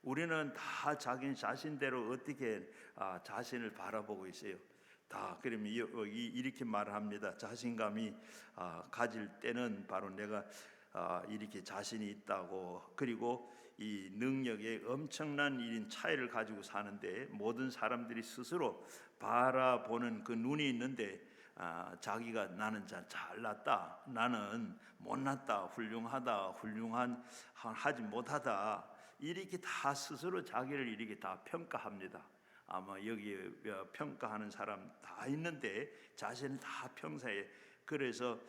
우리는 다 자기 자신대로 어떻게 자신을 바라보고 있어요. 다 그러면 이렇게 말을 합니다. 자신감이 가질 때는 바로 내가 이렇게 자신이 있다고, 그리고 이 능력에 엄청난 일인 차이를 가지고 사는데, 모든 사람들이 스스로 바라보는 그 눈이 있는데 자기가 나는 잘났다, 나는 못났다, 훌륭하다, 하지 못하다, 이렇게 다 스스로 자기를 이렇게 다 평가합니다. 아마 여기 평가하는 사람 다 있는데 자신을 다 평사해. 그래서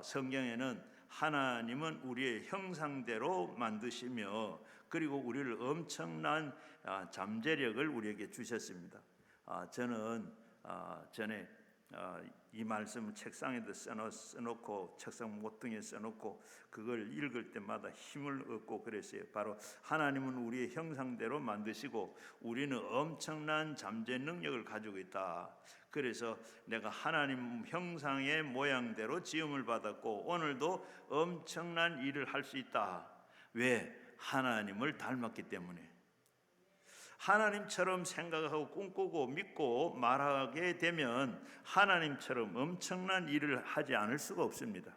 성경에는 하나님은 우리의 형상대로 만드시며, 그리고 우리를 엄청난 잠재력을 우리에게 주셨습니다. 저는 전에 이 말씀을 책상에도 써놓고 책상 모퉁이에 써놓고 그걸 읽을 때마다 힘을 얻고 그랬어요. 바로 하나님은 우리의 형상대로 만드시고 우리는 엄청난 잠재 능력을 가지고 있다. 그래서 내가 하나님 형상의 모양대로 지음을 받았고 오늘도 엄청난 일을 할 수 있다. 왜? 하나님을 닮았기 때문에. 하나님처럼 생각하고 꿈꾸고 믿고 말하게 되면 하나님처럼 엄청난 일을 하지 않을 수가 없습니다.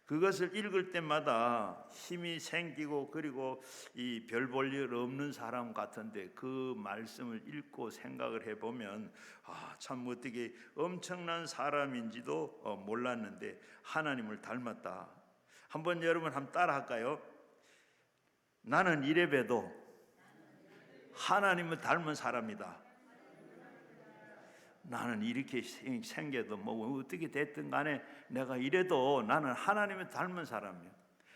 그것을 읽을 때마다 힘이 생기고, 그리고 이 별 볼 일 없는 사람 같은데 그 말씀을 읽고 생각을 해보면 참 어떻게 엄청난 사람인지도 몰랐는데 하나님을 닮았다. 여러분 한번 따라 할까요? 나는 이래봬도 하나님을 닮은 사람이다. 나는 이렇게 생겨도 뭐 어떻게 됐든 간에 내가 이래도 나는 하나님을 닮은 사람이야.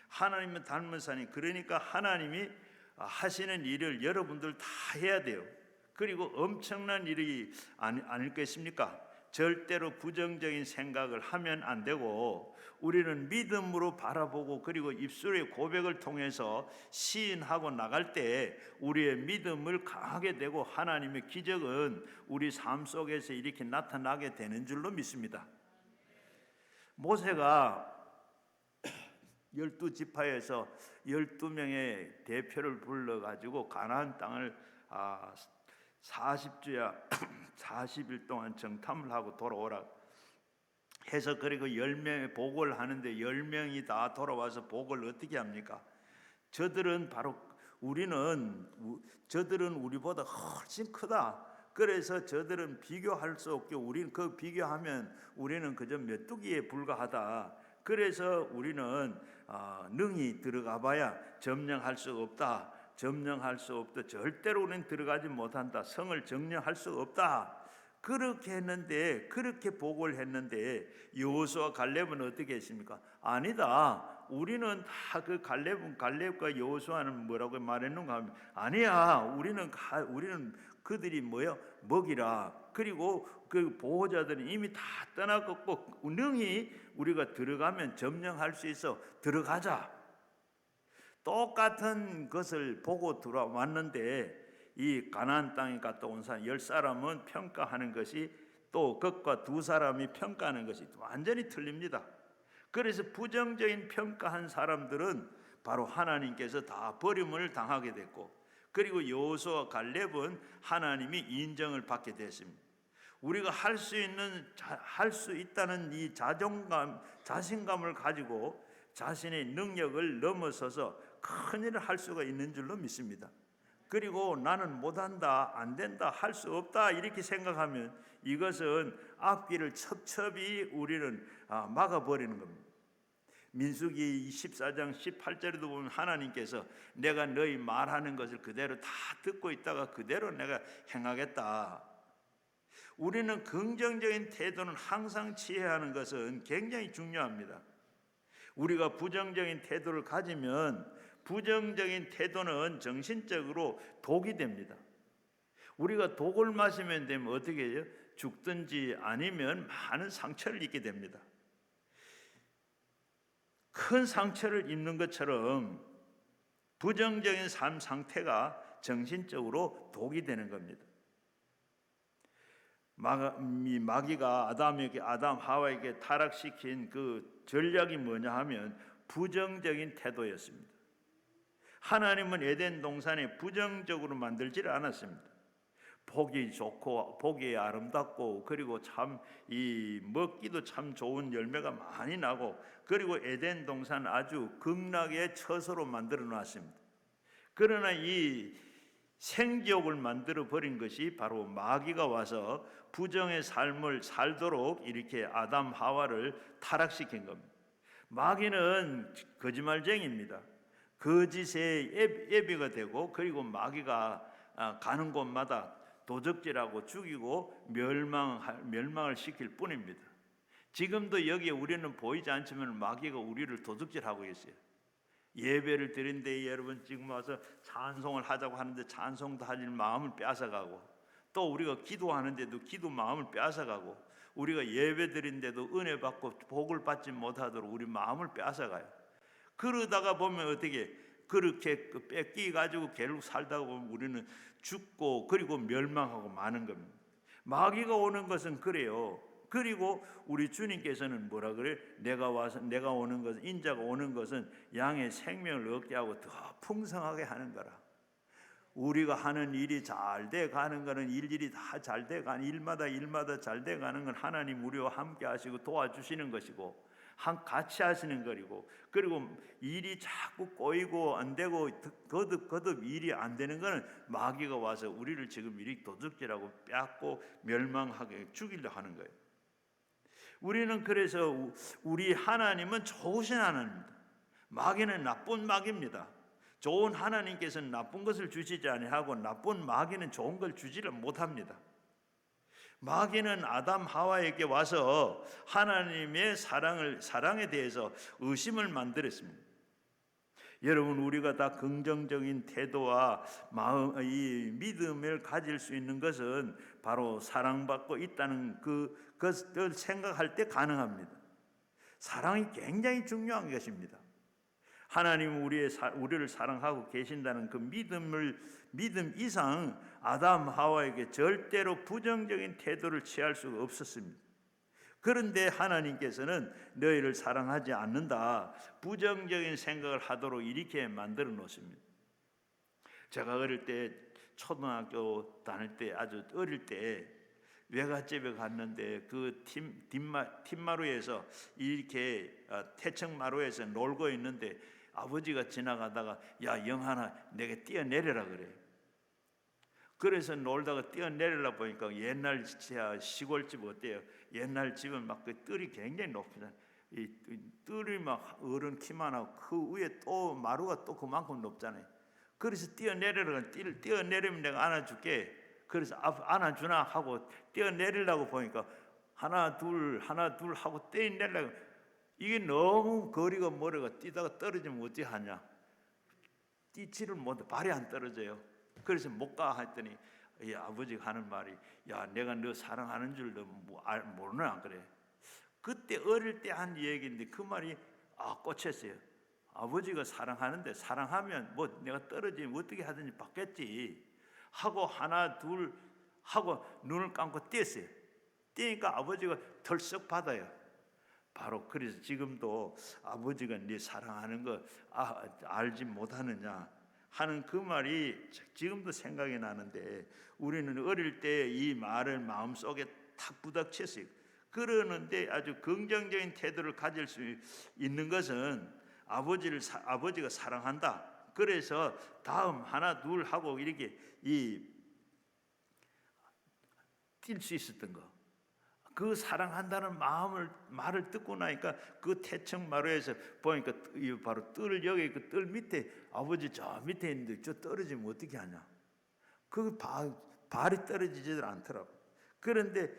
하나님을 닮은 사람이, 그러니까 하나님이 하시는 일을 여러분들 다 해야 돼요. 그리고 엄청난 일이 아닐겠습니까? 절대로 부정적인 생각을 하면 안 되고, 우리는 믿음으로 바라보고, 그리고 입술의 고백을 통해서 시인하고 나갈 때 우리의 믿음을 강하게 되고 하나님의 기적은 우리 삶 속에서 이렇게 나타나게 되는 줄로 믿습니다. 모세가 12지파에서 12명의 대표를 불러가지고 가나안 땅을 40주야 40일 동안 정탐을 하고 돌아오라 해서, 그리고 10명의 보고를 하는데 10명이 다 돌아와서 보고를 어떻게 합니까? 저들은 우리보다 훨씬 크다. 그래서 저들은 비교할 수 없게 우리는 비교하면 우리는 그저 메뚜기에 불과하다. 그래서 우리는 능히 들어가 봐야 점령할 수 없다. 절대로 우리는 들어가지 못한다. 성을 정령할 수 없다. 그렇게 했는데, 그렇게 보고를 했는데 여호수아 갈렙은 어떻게 했습니까? 아니다. 우리는 다 그 갈렙과 여호수아는 뭐라고 말했는가 하면, 아니야. 우리는 그들이 먹이라. 그리고 그 보호자들은 이미 다 떠나갔고 능히 우리가 들어가면 점령할 수 있어. 들어가자. 똑같은 것을 보고 들어왔는데 이 가나안 땅에 갔다 온 사람 10사람은 평가하는 것이, 또 그것과 2사람이 평가하는 것이 완전히 틀립니다. 그래서 부정적인 평가한 사람들은 바로 하나님께서 다 버림을 당하게 됐고, 그리고 여호수아 갈렙은 하나님이 인정을 받게 됐습니다. 우리가 할 수 있다는 이 자신감을 가지고 자신의 능력을 넘어서서 큰 일을 할 수가 있는 줄로 믿습니다. 그리고 나는 못한다, 안 된다, 할 수 없다 이렇게 생각하면 이것은 앞길을 첩첩이 우리는 막아버리는 겁니다. 민수기 14장 18절에도 보면 하나님께서 내가 너희 말하는 것을 그대로 다 듣고 있다가 그대로 내가 행하겠다. 우리는 긍정적인 태도는 항상 취해야 하는 것은 굉장히 중요합니다. 우리가 부정적인 태도를 가지면 부정적인 태도는 정신적으로 독이 됩니다. 우리가 독을 마시면 되면 어떻게 해요? 죽든지 아니면 많은 상처를 입게 됩니다. 큰 상처를 입는 것처럼 부정적인 삶 상태가 정신적으로 독이 되는 겁니다. 마귀가 아담 하와에게 타락시킨 그 전략이 뭐냐 하면 부정적인 태도였습니다. 하나님은 에덴 동산에 부정적으로 만들지를 않았습니다. 보기 좋고 보기 아름답고 그리고 참 이 먹기도 참 좋은 열매가 많이 나고 그리고 에덴 동산 아주 극락의 처소로 만들어 놨습니다. 그러나 이 생지옥을 만들어 버린 것이 바로 마귀가 와서 부정의 삶을 살도록 이렇게 아담 하와를 타락시킨 겁니다. 마귀는 거짓말쟁이입니다. 거짓의 예비가 되고 그리고 마귀가 가는 곳마다 도적질하고 죽이고 멸망을 시킬 뿐입니다. 지금도 여기에 우리는 보이지 않지만 마귀가 우리를 도적질하고 있어요. 예배를 드린데 여러분 지금 와서 찬송을 하자고 하는데 찬송도 하지 마음을 빼앗아가고 또 우리가 기도하는데도 기도 마음을 빼앗아가고 우리가 예배 드린데도 은혜 받고 복을 받지 못하도록 우리 마음을 빼앗아가요. 그러다가 보면 어떻게 그렇게 뺏기 가지고 계속 살다가 보면 우리는 죽고 그리고 멸망하고 마는 겁니다. 마귀가 오는 것은 그래요. 그리고 우리 주님께서는 뭐라 그래? 내가 오는 것은 인자가 오는 것은 양의 생명을 얻게 하고 더 풍성하게 하는 거라. 우리가 하는 일이 잘 돼 가는 거는 일일이 다 잘 돼 가는 일마다 잘 돼 가는 건 하나님 우리와 함께 하시고 도와주시는 것이고 같이 하시는 거리고 그리고 일이 자꾸 꼬이고 안 되고 거듭 일이 안 되는 거는 마귀가 와서 우리를 지금 이리 도둑질하고 빼앗고 멸망하게 죽이려 하는 거예요. 우리는 그래서 우리 하나님은 좋으신 하나님입니다. 마귀는 나쁜 마귀입니다. 좋은 하나님께서는 나쁜 것을 주시지 아니하고 나쁜 마귀는 좋은 걸 주지를 못합니다. 마귀는 아담 하와에게 와서 하나님의 사랑에 대해서 의심을 만들었습니다. 여러분 우리가 다 긍정적인 태도와 이 믿음을 가질 수 있는 것은 바로 사랑받고 있다는 그것을 생각할 때 가능합니다. 사랑이 굉장히 중요한 것입니다. 하나님은 우리를 사랑하고 계신다는 그 믿음 이상 아담 하와에게 절대로 부정적인 태도를 취할 수가 없었습니다. 그런데 하나님께서는 너희를 사랑하지 않는다, 부정적인 생각을 하도록 이렇게 만들어 놓습니다. 제가 어릴 때 초등학교 다닐 때 아주 어릴 때 외갓집에 갔는데 그 팀마루에서 이렇게 태척마루에서 놀고 있는데 아버지가 지나가다가 야 영하나 내게 뛰어내려라 그래요. 그래서 놀다가 뛰어내리려 보니까 옛날 시골집 어때요? 옛날 집은 막 그 뜰이 굉장히 높잖아요. 이 뜰이 막 어른 키만 하고 그 위에 또 마루가 또 그만큼 높잖아요. 그래서 뛰어내리면 내가 안아줄게. 그래서 안아주나 하고 뛰어내리려고 보니까 하나 둘 하고 뛰어내리려고 이게 너무 거리가 멀어가 뛰다가 떨어지면 어떻게 하냐? 뛰지를 못해 발이 안 떨어져요. 그래서 못 가 했더니 아버지가 하는 말이 야 내가 너 사랑하는 줄 너 모르나 그래. 그때 어릴 때 한 얘기인데 그 말이 꽂혔어요. 아버지가 사랑하는데 사랑하면 뭐 내가 떨어지면 어떻게 하든지 받겠지 하고 하나 둘 하고 눈을 감고 뛰었어요. 뛰니까 아버지가 덜썩 받아요. 바로 그래서 지금도 아버지가 네 사랑하는 거 알지 못하느냐 하는 그 말이 지금도 생각이 나는데 우리는 어릴 때 이 말을 마음속에 탁 부닥쳤어요. 그러는데 아주 긍정적인 태도를 가질 수 있는 것은 아버지가 사랑한다. 그래서 다음 하나 둘 하고 이렇게 뛸 수 있었던 거. 그 사랑한다는 말을 듣고 나니까 그 태척마루에서 보니까 바로 뜰 여기 그 뜰 밑에 아버지 저 밑에 있는데 저 떨어지면 어떻게 하냐? 그 발이 떨어지지들 않더라고. 그런데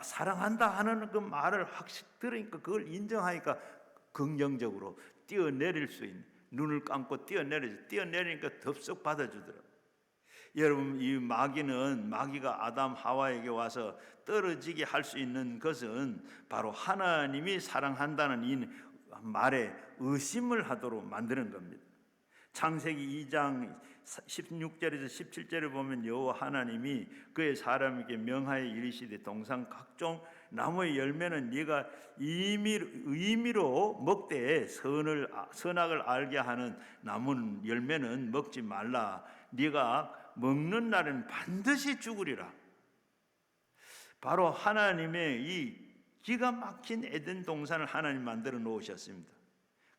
사랑한다 하는 그 말을 확실히 들으니까 그걸 인정하니까 긍정적으로 뛰어내릴 수 있는 눈을 감고 뛰어내리니까 덥석 받아주더라고. 여러분 이 마귀가 아담 하와에게 와서 떨어지게 할 수 있는 것은 바로 하나님이 사랑한다는 이 말에 의심을 하도록 만드는 겁니다. 창세기 2장 16절에서 17절을 보면 여호와 하나님이 그의 사람에게 명하여 이르시되 동산 각종 나무의 열매는 네가 의미로 먹되 선악을 알게 하는 나무 열매는 먹지 말라. 네가 먹는 날은 반드시 죽으리라. 바로 하나님의 이 기가 막힌 에덴 동산을 하나님 만들어 놓으셨습니다.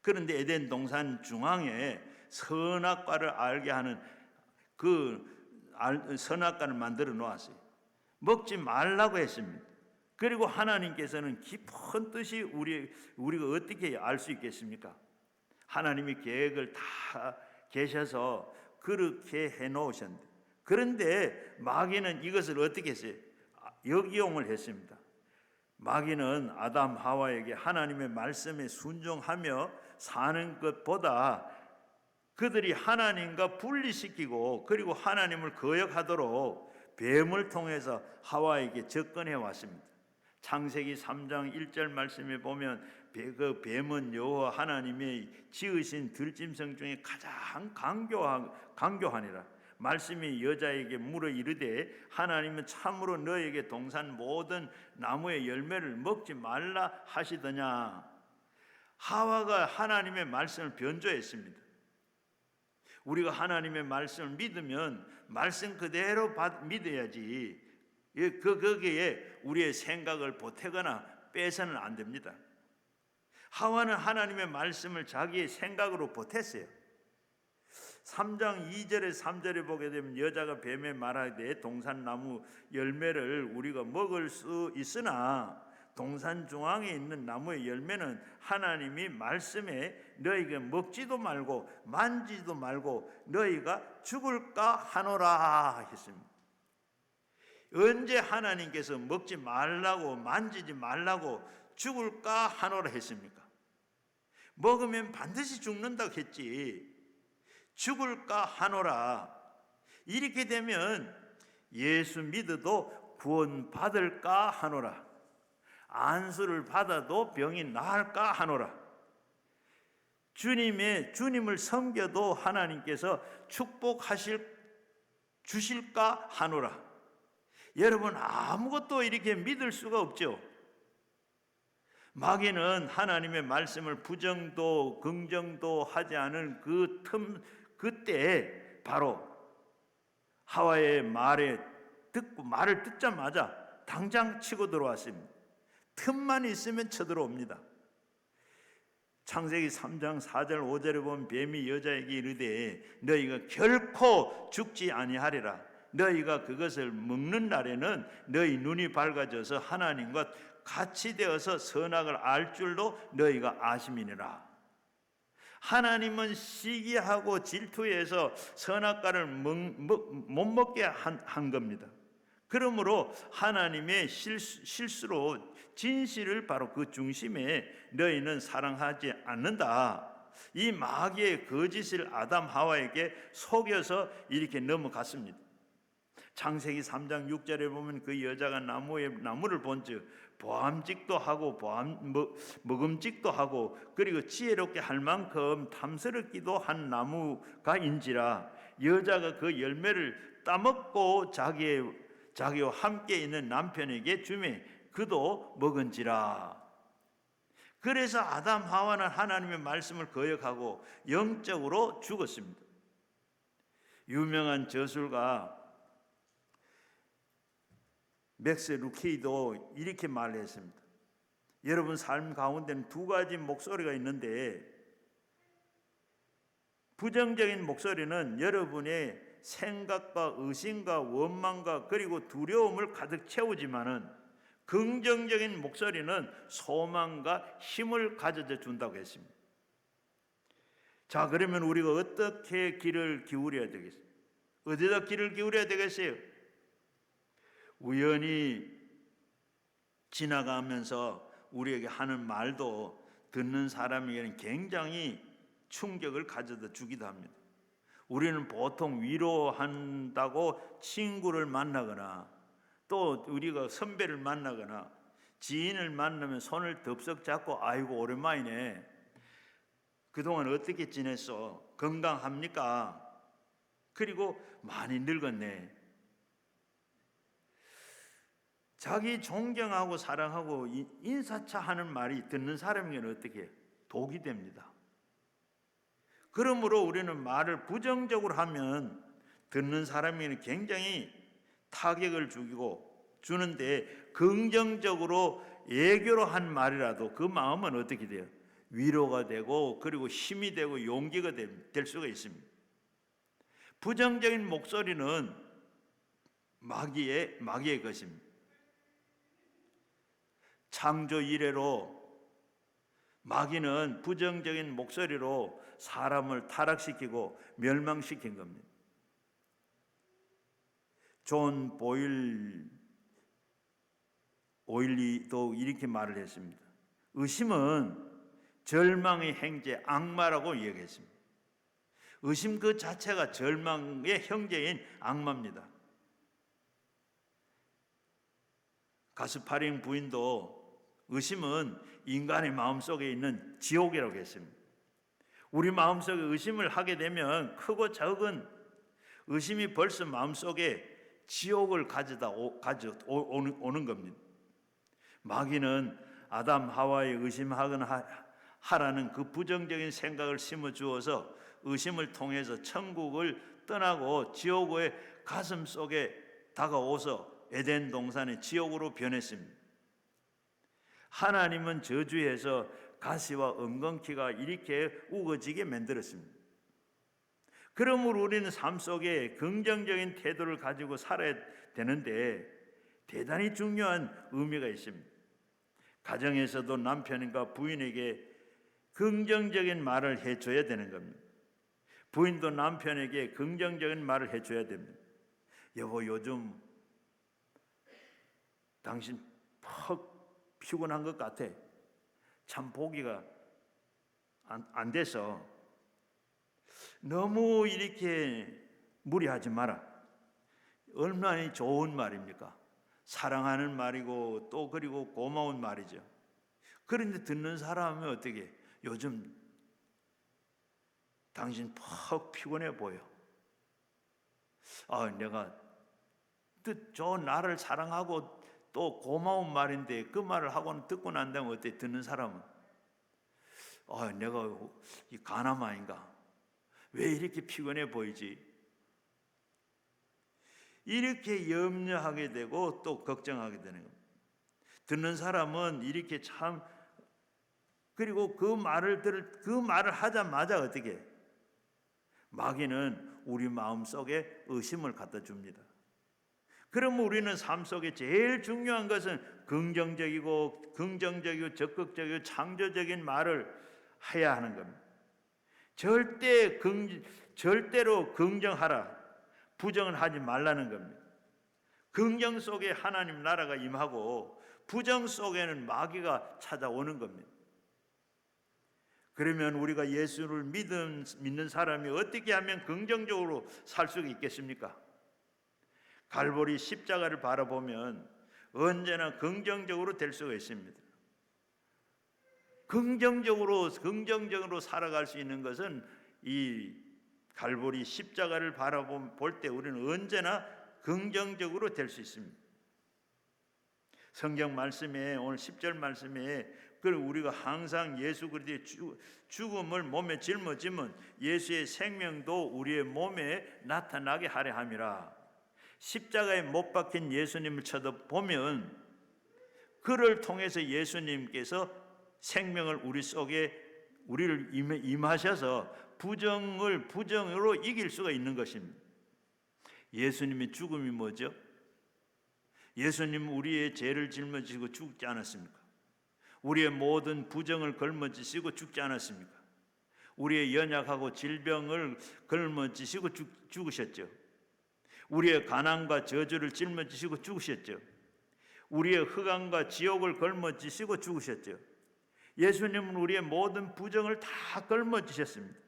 그런데 에덴 동산 중앙에 선악과를 알게 하는 선악과를 만들어 놓았어요. 먹지 말라고 했습니다. 그리고 하나님께서는 깊은 뜻이 우리가 어떻게 알 수 있겠습니까? 하나님이 계획을 다 계셔서 그렇게 해놓으셨는데, 그런데 마귀는 이것을 어떻게 했어요? 역이용을 했습니다. 마귀는 아담 하와에게 하나님의 말씀에 순종하며 사는 것보다 그들이 하나님과 분리시키고 그리고 하나님을 거역하도록 뱀을 통해서 하와에게 접근해 왔습니다. 창세기 3장 1절 말씀에 보면 그 뱀은 여호와 하나님의 지으신 들짐승 중에 가장 강교하니라. 말씀이 여자에게 물어 이르되 하나님은 참으로 너에게 동산 모든 나무의 열매를 먹지 말라 하시더냐. 하와가 하나님의 말씀을 변조했습니다. 우리가 하나님의 말씀을 믿으면 말씀 그대로 믿어야지, 거기에 우리의 생각을 보태거나 빼서는 안 됩니다. 하와는 하나님의 말씀을 자기의 생각으로 보탰어요. 3장 2절에 3절에 보게 되면 여자가 뱀에 말하되 동산나무 열매를 우리가 먹을 수 있으나 동산 중앙에 있는 나무의 열매는 하나님이 말씀에 너희가 먹지도 말고 만지도 말고 너희가 죽을까 하노라 했습니다. 언제 하나님께서 먹지 말라고 만지지 말라고 죽을까 하노라 했습니까? 먹으면 반드시 죽는다고 했지. 죽을까 하노라. 이렇게 되면 예수 믿어도 구원 받을까 하노라. 안수를 받아도 병이 나을까 하노라. 주님을 섬겨도 하나님께서 주실까 하노라. 여러분, 아무것도 이렇게 믿을 수가 없죠. 마귀는 하나님의 말씀을 부정도 긍정도 하지 않은 그때 바로 하와의 말을 듣자마자 당장 치고 들어왔습니다. 틈만 있으면 쳐들어옵니다. 창세기 3장 4절 5절에 보면 뱀이 여자에게 이르되 너희가 결코 죽지 아니하리라. 너희가 그것을 먹는 날에는 너희 눈이 밝아져서 하나님과 같이 되어서 선악을 알 줄로 너희가 아심이니라. 하나님은 시기하고 질투해서 선악과를 못 먹게 한 겁니다. 그러므로 하나님의 실수로 진실을 바로 그 중심에 너희는 사랑하지 않는다. 이 마귀의 거짓을 아담 하와에게 속여서 이렇게 넘어갔습니다. 창세기 3장 6절에 보면 그 여자가 나무를 본즉 보암직도 하고 먹음직도 하고 그리고 지혜롭게 할 만큼 탐스럽기도 한 나무가인지라. 여자가 그 열매를 따먹고 자기와 함께 있는 남편에게 주매 그도 먹은지라. 그래서 아담 하와는 하나님의 말씀을 거역하고 영적으로 죽었습니다. 유명한 저술가 맥스 루케이도 이렇게 말했습니다. 여러분 삶 가운데는 두 가지 목소리가 있는데, 부정적인 목소리는 여러분의 생각과 의심과 원망과 그리고 두려움을 가득 채우지만은 긍정적인 목소리는 소망과 힘을 가져다 준다고 했습니다. 자, 그러면 우리가 어떻게 귀를 기울여야 되겠어요? 어디다 귀를 기울여야 되겠어요? 우연히 지나가면서 우리에게 하는 말도 듣는 사람에게는 굉장히 충격을 가져다 주기도 합니다. 우리는 보통 위로한다고 친구를 만나거나 또 우리가 선배를 만나거나 지인을 만나면 손을 덥석 잡고 아이고 오랜만이네, 그동안 어떻게 지냈어, 건강합니까, 그리고 많이 늙었네. 자기 존경하고 사랑하고 인사차하는 말이 듣는 사람에게는 어떻게 해요? 독이 됩니다. 그러므로 우리는 말을 부정적으로 하면 듣는 사람에게는 굉장히 타격을 주는데, 긍정적으로 애교로 한 말이라도 그 마음은 어떻게 돼요? 위로가 되고, 그리고 힘이 되고 용기가 될 수가 있습니다. 부정적인 목소리는 마귀의 것입니다. 창조 이래로 마귀는 부정적인 목소리로 사람을 타락시키고 멸망시킨 겁니다. 존 오일리도 이렇게 말을 했습니다. 의심은 절망의 행제, 악마라고 이야기했습니다. 의심 그 자체가 절망의 형제인 악마입니다. 가스파린 부인도 의심은 인간의 마음속에 있는 지옥이라고 했습니다. 우리 마음속에 의심을 하게 되면 크고 작은 의심이 벌써 마음속에 지옥을 가져오는 겁니다. 마귀는 아담 하와의 의심하라는 그 부정적인 생각을 심어주어서 의심을 통해서 천국을 떠나고 지옥의 가슴 속에 다가오서 에덴 동산의 지옥으로 변했습니다. 하나님은 저주해서 가시와 엉겅퀴가 이렇게 우거지게 만들었습니다. 그러므로 우리는 삶 속에 긍정적인 태도를 가지고 살아야 되는데 대단히 중요한 의미가 있습니다. 가정에서도 남편과 부인에게 긍정적인 말을 해줘야 되는 겁니다. 부인도 남편에게 긍정적인 말을 해줘야 됩니다. 여보, 요즘 당신 퍽 피곤한 것 같아. 참 보기가 안 돼서 너무 이렇게 무리하지 마라. 얼마나 좋은 말입니까? 사랑하는 말이고 또 그리고 고마운 말이죠. 그런데 듣는 사람은 어떻게? 요즘 당신 퍽 피곤해 보여. 내가 저 나를 사랑하고 또 고마운 말인데 그 말을 하고는 듣고 난 다음에 어때? 듣는 사람은 내가 이 간암 아닌가? 왜 이렇게 피곤해 보이지? 이렇게 염려하게 되고 또 걱정하게 되는 겁니다. 듣는 사람은 이렇게 참, 그리고 그 말을 하자마자 어떻게? 마귀는 우리 마음속에 의심을 갖다 줍니다. 그러면 우리는 삶 속에 제일 중요한 것은 긍정적이고 적극적이고 창조적인 말을 해야 하는 겁니다. 절대로 긍정하라, 부정은 하지 말라는 겁니다. 긍정 속에 하나님 나라가 임하고 부정 속에는 마귀가 찾아오는 겁니다. 그러면 우리가 예수를 믿는 사람이 어떻게 하면 긍정적으로 살 수 있겠습니까? 갈보리 십자가를 바라보면 언제나 긍정적으로 될 수가 있습니다. 긍정적으로 살아갈 수 있는 것은 이 갈보리 십자가를 바라볼 때 우리는 언제나 긍정적으로 될 수 있습니다. 성경 말씀에 오늘 10절 말씀에 우리가 항상 예수 그리스도의 죽음을 몸에 짊어지면 예수의 생명도 우리의 몸에 나타나게 하려 함이라. 십자가에 못 박힌 예수님을 쳐다보면 그를 통해서 예수님께서 생명을 우리 속에 우리를 임하셔서 부정으로 이길 수가 있는 것입니다. 예수님의 죽음이 뭐죠? 예수님은 우리의 죄를 짊어지고 죽지 않았습니까? 우리의 모든 부정을 걸머지시고 죽지 않았습니까? 우리의 연약하고 질병을 걸머지시고 죽으셨죠. 우리의 가난과 저주를 짊어지시고 죽으셨죠. 우리의 흑암과 지옥을 걸머지시고 죽으셨죠. 예수님은 우리의 모든 부정을 다 걸머지셨습니다.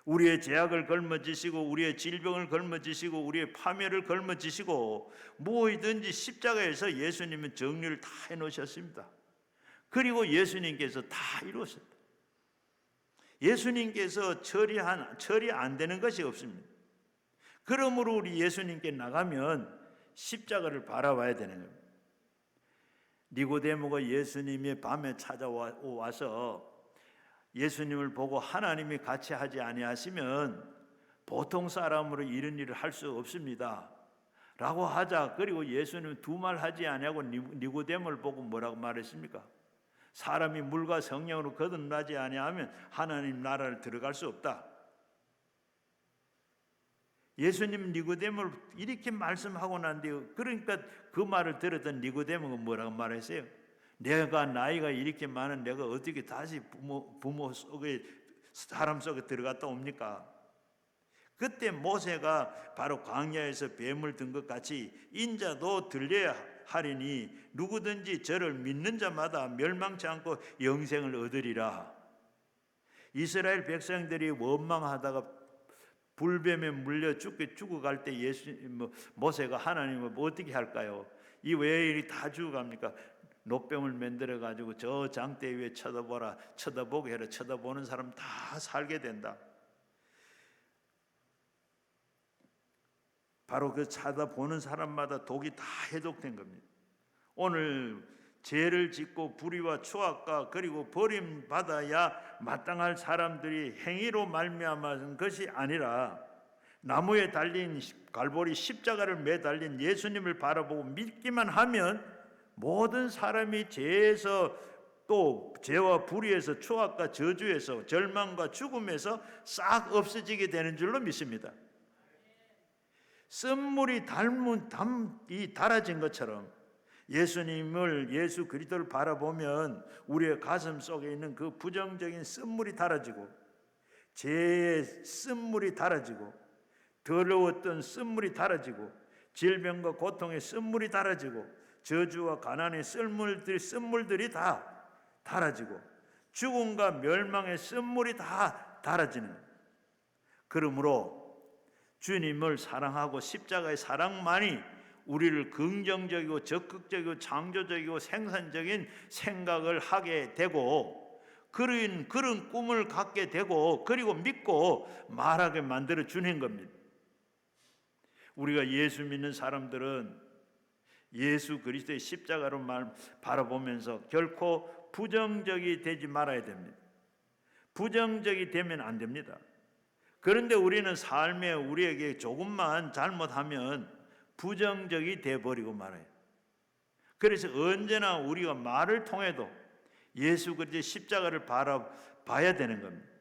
우리의 죄악을 걸머지시고 우리의 질병을 걸머지시고 우리의 파멸을 걸머지시고 무엇이든지 십자가에서 예수님은 정리를 다 해놓으셨습니다. 그리고 예수님께서 다 이루었습니다. 예수님께서 처리 안 되는 것이 없습니다. 그러므로 우리 예수님께 나가면 십자가를 바라봐야 되는 겁니다. 니고데모가 예수님이 밤에 찾아와서 예수님을 보고 하나님이 같이 하지 아니하시면 보통 사람으로 이런 일을 할 수 없습니다 라고 하자. 그리고 예수님은 두 말 하지 아니하고 니고데모를 보고 뭐라고 말했습니까? 사람이 물과 성령으로 거듭나지 아니하면 하나님 나라를 들어갈 수 없다. 예수님 니고데모를 이렇게 말씀하고 난 뒤에, 그러니까 그 말을 들었던 니고데모가 뭐라고 말했어요? 내가 나이가 이렇게 많은 내가 어떻게 다시 부모 속에, 사람 속에 들어갔다 옵니까? 그때 모세가 바로 광야에서 뱀을 든 것 같이 인자도 들려야 하리니 누구든지 저를 믿는 자마다 멸망치 않고 영생을 얻으리라. 이스라엘 백성들이 원망하다가 불뱀에 물려 죽어갈 때 모세가 하나님을 어떻게 할까요? 이 왜 이리 다 죽어갑니까? 노병을 만들어 가지고 저 장대 위에 쳐다보라, 쳐다보게 해라. 쳐다보는 사람 다 살게 된다. 바로 그 쳐다보는 사람마다 독이 다 해독된 겁니다. 오늘 죄를 짓고 불의와 추악과 그리고 버림받아야 마땅할 사람들이 행위로 말미암은 것이 아니라 나무에 달린 갈보리 십자가를 매달린 예수님을 바라보고 믿기만 하면 모든 사람이 죄에서, 또 죄와 불의에서, 추악과 저주에서, 절망과 죽음에서 싹 없어지게 되는 줄로 믿습니다. 쓴물이 달아진 것처럼 예수님을, 예수 그리스도를 바라보면 우리의 가슴 속에 있는 그 부정적인 쓴물이 달아지고, 죄의 쓴물이 달아지고, 더러웠던 쓴물이 달아지고, 질병과 고통의 쓴물이 달아지고, 저주와 가난의 쓴물들이 다 달아지고, 죽음과 멸망의 쓴물이 다 달아지는. 그러므로 주님을 사랑하고 십자가의 사랑만이 우리를 긍정적이고 적극적이고 창조적이고 생산적인 생각을 하게 되고, 그런 꿈을 갖게 되고, 그리고 믿고 말하게 만들어 주는 겁니다. 우리가 예수 믿는 사람들은 예수 그리스도의 십자가로 바라보면서 결코 부정적이 되지 말아야 됩니다. 부정적이 되면 안 됩니다. 그런데 우리는 삶에 우리에게 조금만 잘못하면 부정적이 되어버리고 말아요. 그래서 언제나 우리가 말을 통해도 예수 그리스도의 십자가를 바라봐야 되는 겁니다.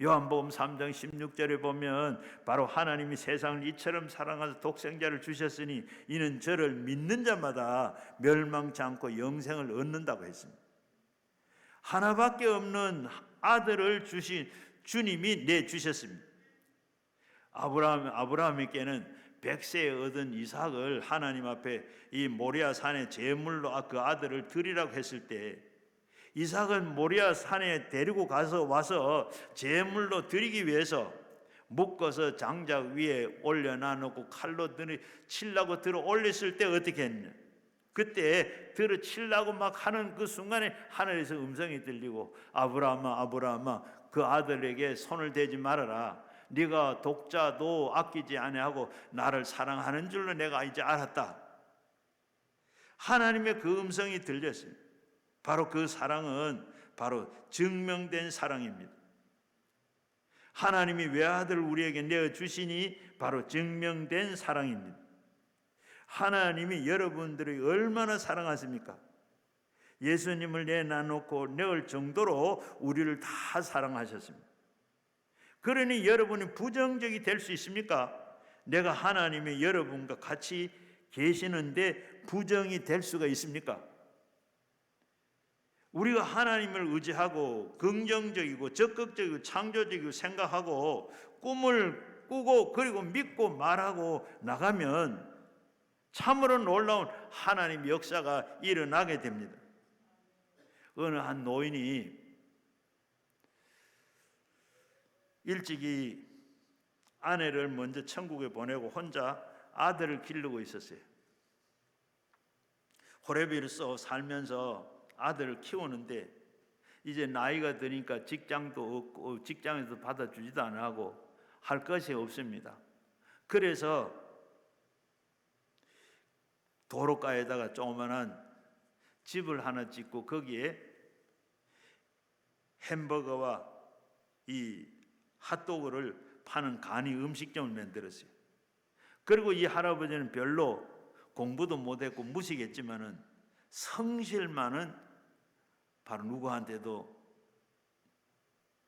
요한복음 3장 16절에 보면 바로 하나님이 세상을 이처럼 사랑하사 독생자를 주셨으니 이는 저를 믿는 자마다 멸망치 않고 영생을 얻는다고 했습니다. 하나밖에 없는 아들을 주신 주님이 내주셨습니다. 아브라함에게는 100세에 얻은 이삭을 하나님 앞에 이 모리아 산에 제물로 그 아들을 드리라고 했을 때, 이삭은 모리아 산에 데리고 와서 제물로 드리기 위해서 묶어서 장작 위에 올려놔 놓고 칼로 치려고 들어 올렸을 때 어떻게 했냐? 그때 들어 치려고 막 하는 그 순간에 하늘에서 음성이 들리고, 아브라함아 아브라함아 그 아들에게 손을 대지 말아라. 네가 독자도 아끼지 아니하고 나를 사랑하는 줄로 내가 이제 알았다. 하나님의 그 음성이 들렸어요. 바로 그 사랑은 바로 증명된 사랑입니다. 하나님이 외아들을 우리에게 내어주시니 바로 증명된 사랑입니다. 하나님이 여러분들을 얼마나 사랑하십니까? 예수님을 내놔놓고 내을 정도로 우리를 다 사랑하셨습니다. 그러니 여러분이 부정적이 될 수 있습니까? 내가 하나님이 여러분과 같이 계시는데 부정이 될 수가 있습니까? 우리가 하나님을 의지하고 긍정적이고 적극적이고 창조적이고 생각하고 꿈을 꾸고 그리고 믿고 말하고 나가면 참으로 놀라운 하나님의 역사가 일어나게 됩니다. 어느 한 노인이 일찍이 아내를 먼저 천국에 보내고 혼자 아들을 기르고 있었어요. 호레비로서 살면서 아들을 키우는데 이제 나이가 드니까 직장도 없고 직장에서 받아주지도 안 하고 할 것이 없습니다. 그래서 도로가에다가 조그만한 집을 하나 짓고 거기에 햄버거와 이 핫도그를 파는 간이 음식점을 만들었어요. 그리고 이 할아버지는 별로 공부도 못했고 무식했지만은 성실만은 바로 누구한테도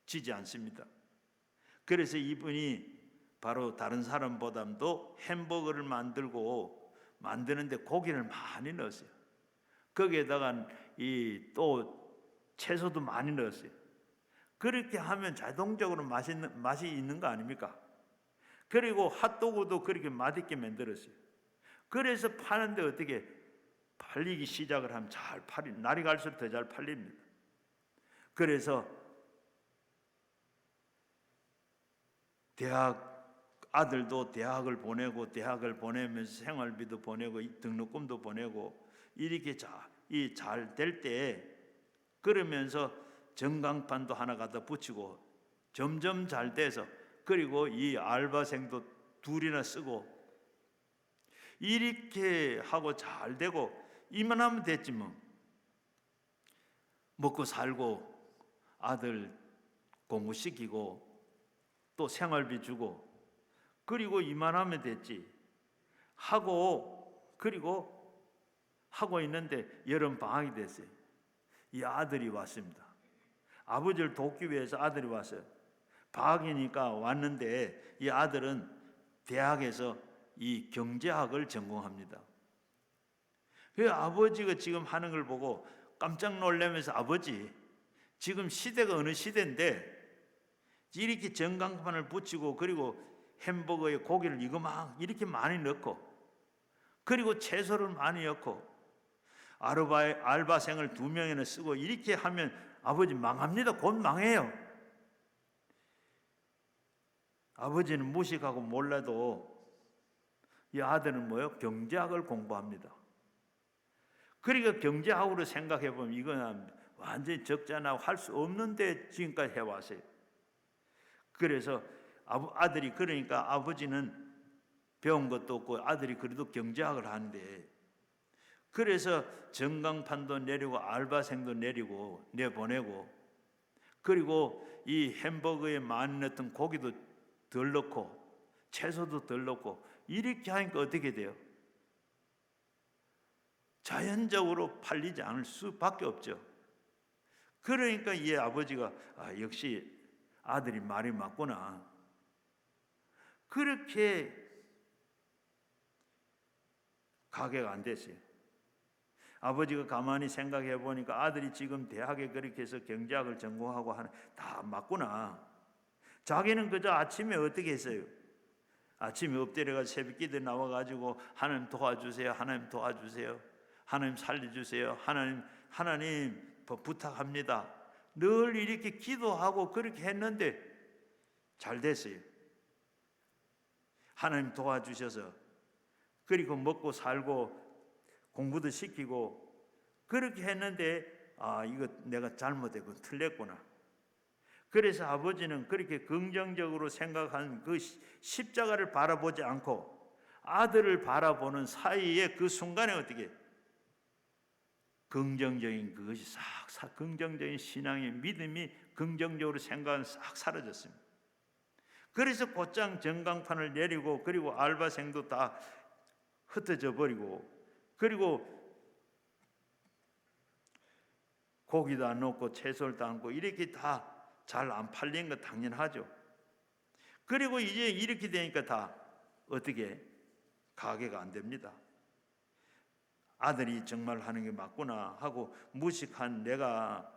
지지 않습니다. 그래서 이분이 바로 다른 사람보다도 햄버거를 만드는데 고기를 많이 넣었어요. 거기에다가 또 채소도 많이 넣었어요. 그렇게 하면 자동적으로 맛이 있는 거 아닙니까? 그리고 핫도그도 그렇게 맛있게 만들었어요. 그래서 파는데 어떻게 팔리기 시작을 하면 날이 갈수록 더 잘 팔립니다. 그래서 아들도 대학을 보내면서 생활비도 보내고 등록금도 보내고 이렇게 잘 될 때, 그러면서 전광판도 하나 갖다 붙이고 점점 잘 돼서, 그리고 이 알바생도 둘이나 쓰고 이렇게 하고 잘 되고 이만하면 됐지 뭐. 먹고 살고 아들 공부시키고 또 생활비 주고 그리고 이만하면 됐지 그리고 하고 있는데 여름 방학이 됐어요. 이 아들이 왔습니다. 아버지를 돕기 위해서 아들이 왔어요. 방학이니까 왔는데 이 아들은 대학에서 이 경제학을 전공합니다. 그 아버지가 지금 하는 걸 보고 깜짝 놀라면서, 아버지, 지금 시대가 어느 시대인데 이렇게 전광판을 붙이고 그리고 햄버거에 고기를 이렇게 많이 넣고 그리고 채소를 많이 넣고 알바생을 2명이나 쓰고 이렇게 하면 아버지 망합니다. 곧 망해요. 아버지는 무식하고 몰라도 이 아들은 뭐예요? 경제학을 공부합니다. 그러니까 경제학으로 생각해 보면 이건 완전히 적잖아, 할 수 없는데 지금까지 해왔어요. 그래서 아들이, 그러니까 아버지는 배운 것도 없고 아들이 그래도 경제학을 하는데, 그래서 전광판도 내리고 알바생도 내보내고 그리고 이 햄버거에 많이 넣었던 고기도 덜 넣고 채소도 덜 넣고 이렇게 하니까 어떻게 돼요? 자연적으로 팔리지 않을 수밖에 없죠. 그러니까 이 아버지가 역시 아들이 말이 맞구나. 그렇게 가게가 안 됐어요. 아버지가 가만히 생각해 보니까 아들이 지금 대학에 그렇게 해서 경제학을 전공하고 하는 다 맞구나. 자기는 그저 아침에 어떻게 했어요? 아침에 엎드려가지고 새벽기도 나와가지고 하나님 도와주세요, 하나님 도와주세요, 하나님 살려주세요, 하나님 부탁합니다. 늘 이렇게 기도하고 그렇게 했는데 잘 됐어요. 하나님 도와주셔서 그리고 먹고 살고 공부도 시키고 그렇게 했는데 이거 내가 잘못했고 틀렸구나. 그래서 아버지는 그렇게 긍정적으로 생각한 그 십자가를 바라보지 않고 아들을 바라보는 사이에 그 순간에 어떻게 긍정적인 그것이 긍정적인 신앙의 믿음이 긍정적으로 생각은 싹 사라졌습니다. 그래서 곧장 전광판을 내리고 그리고 알바생도 다 흩어져 버리고 그리고 고기도 안 넣고 채소를 안 넣고 이렇게 다 잘 안 팔린 거 당연하죠. 그리고 이제 이렇게 되니까 다 어떻게 가게가 안 됩니다. 아들이 정말 하는 게 맞구나 하고 무식한 내가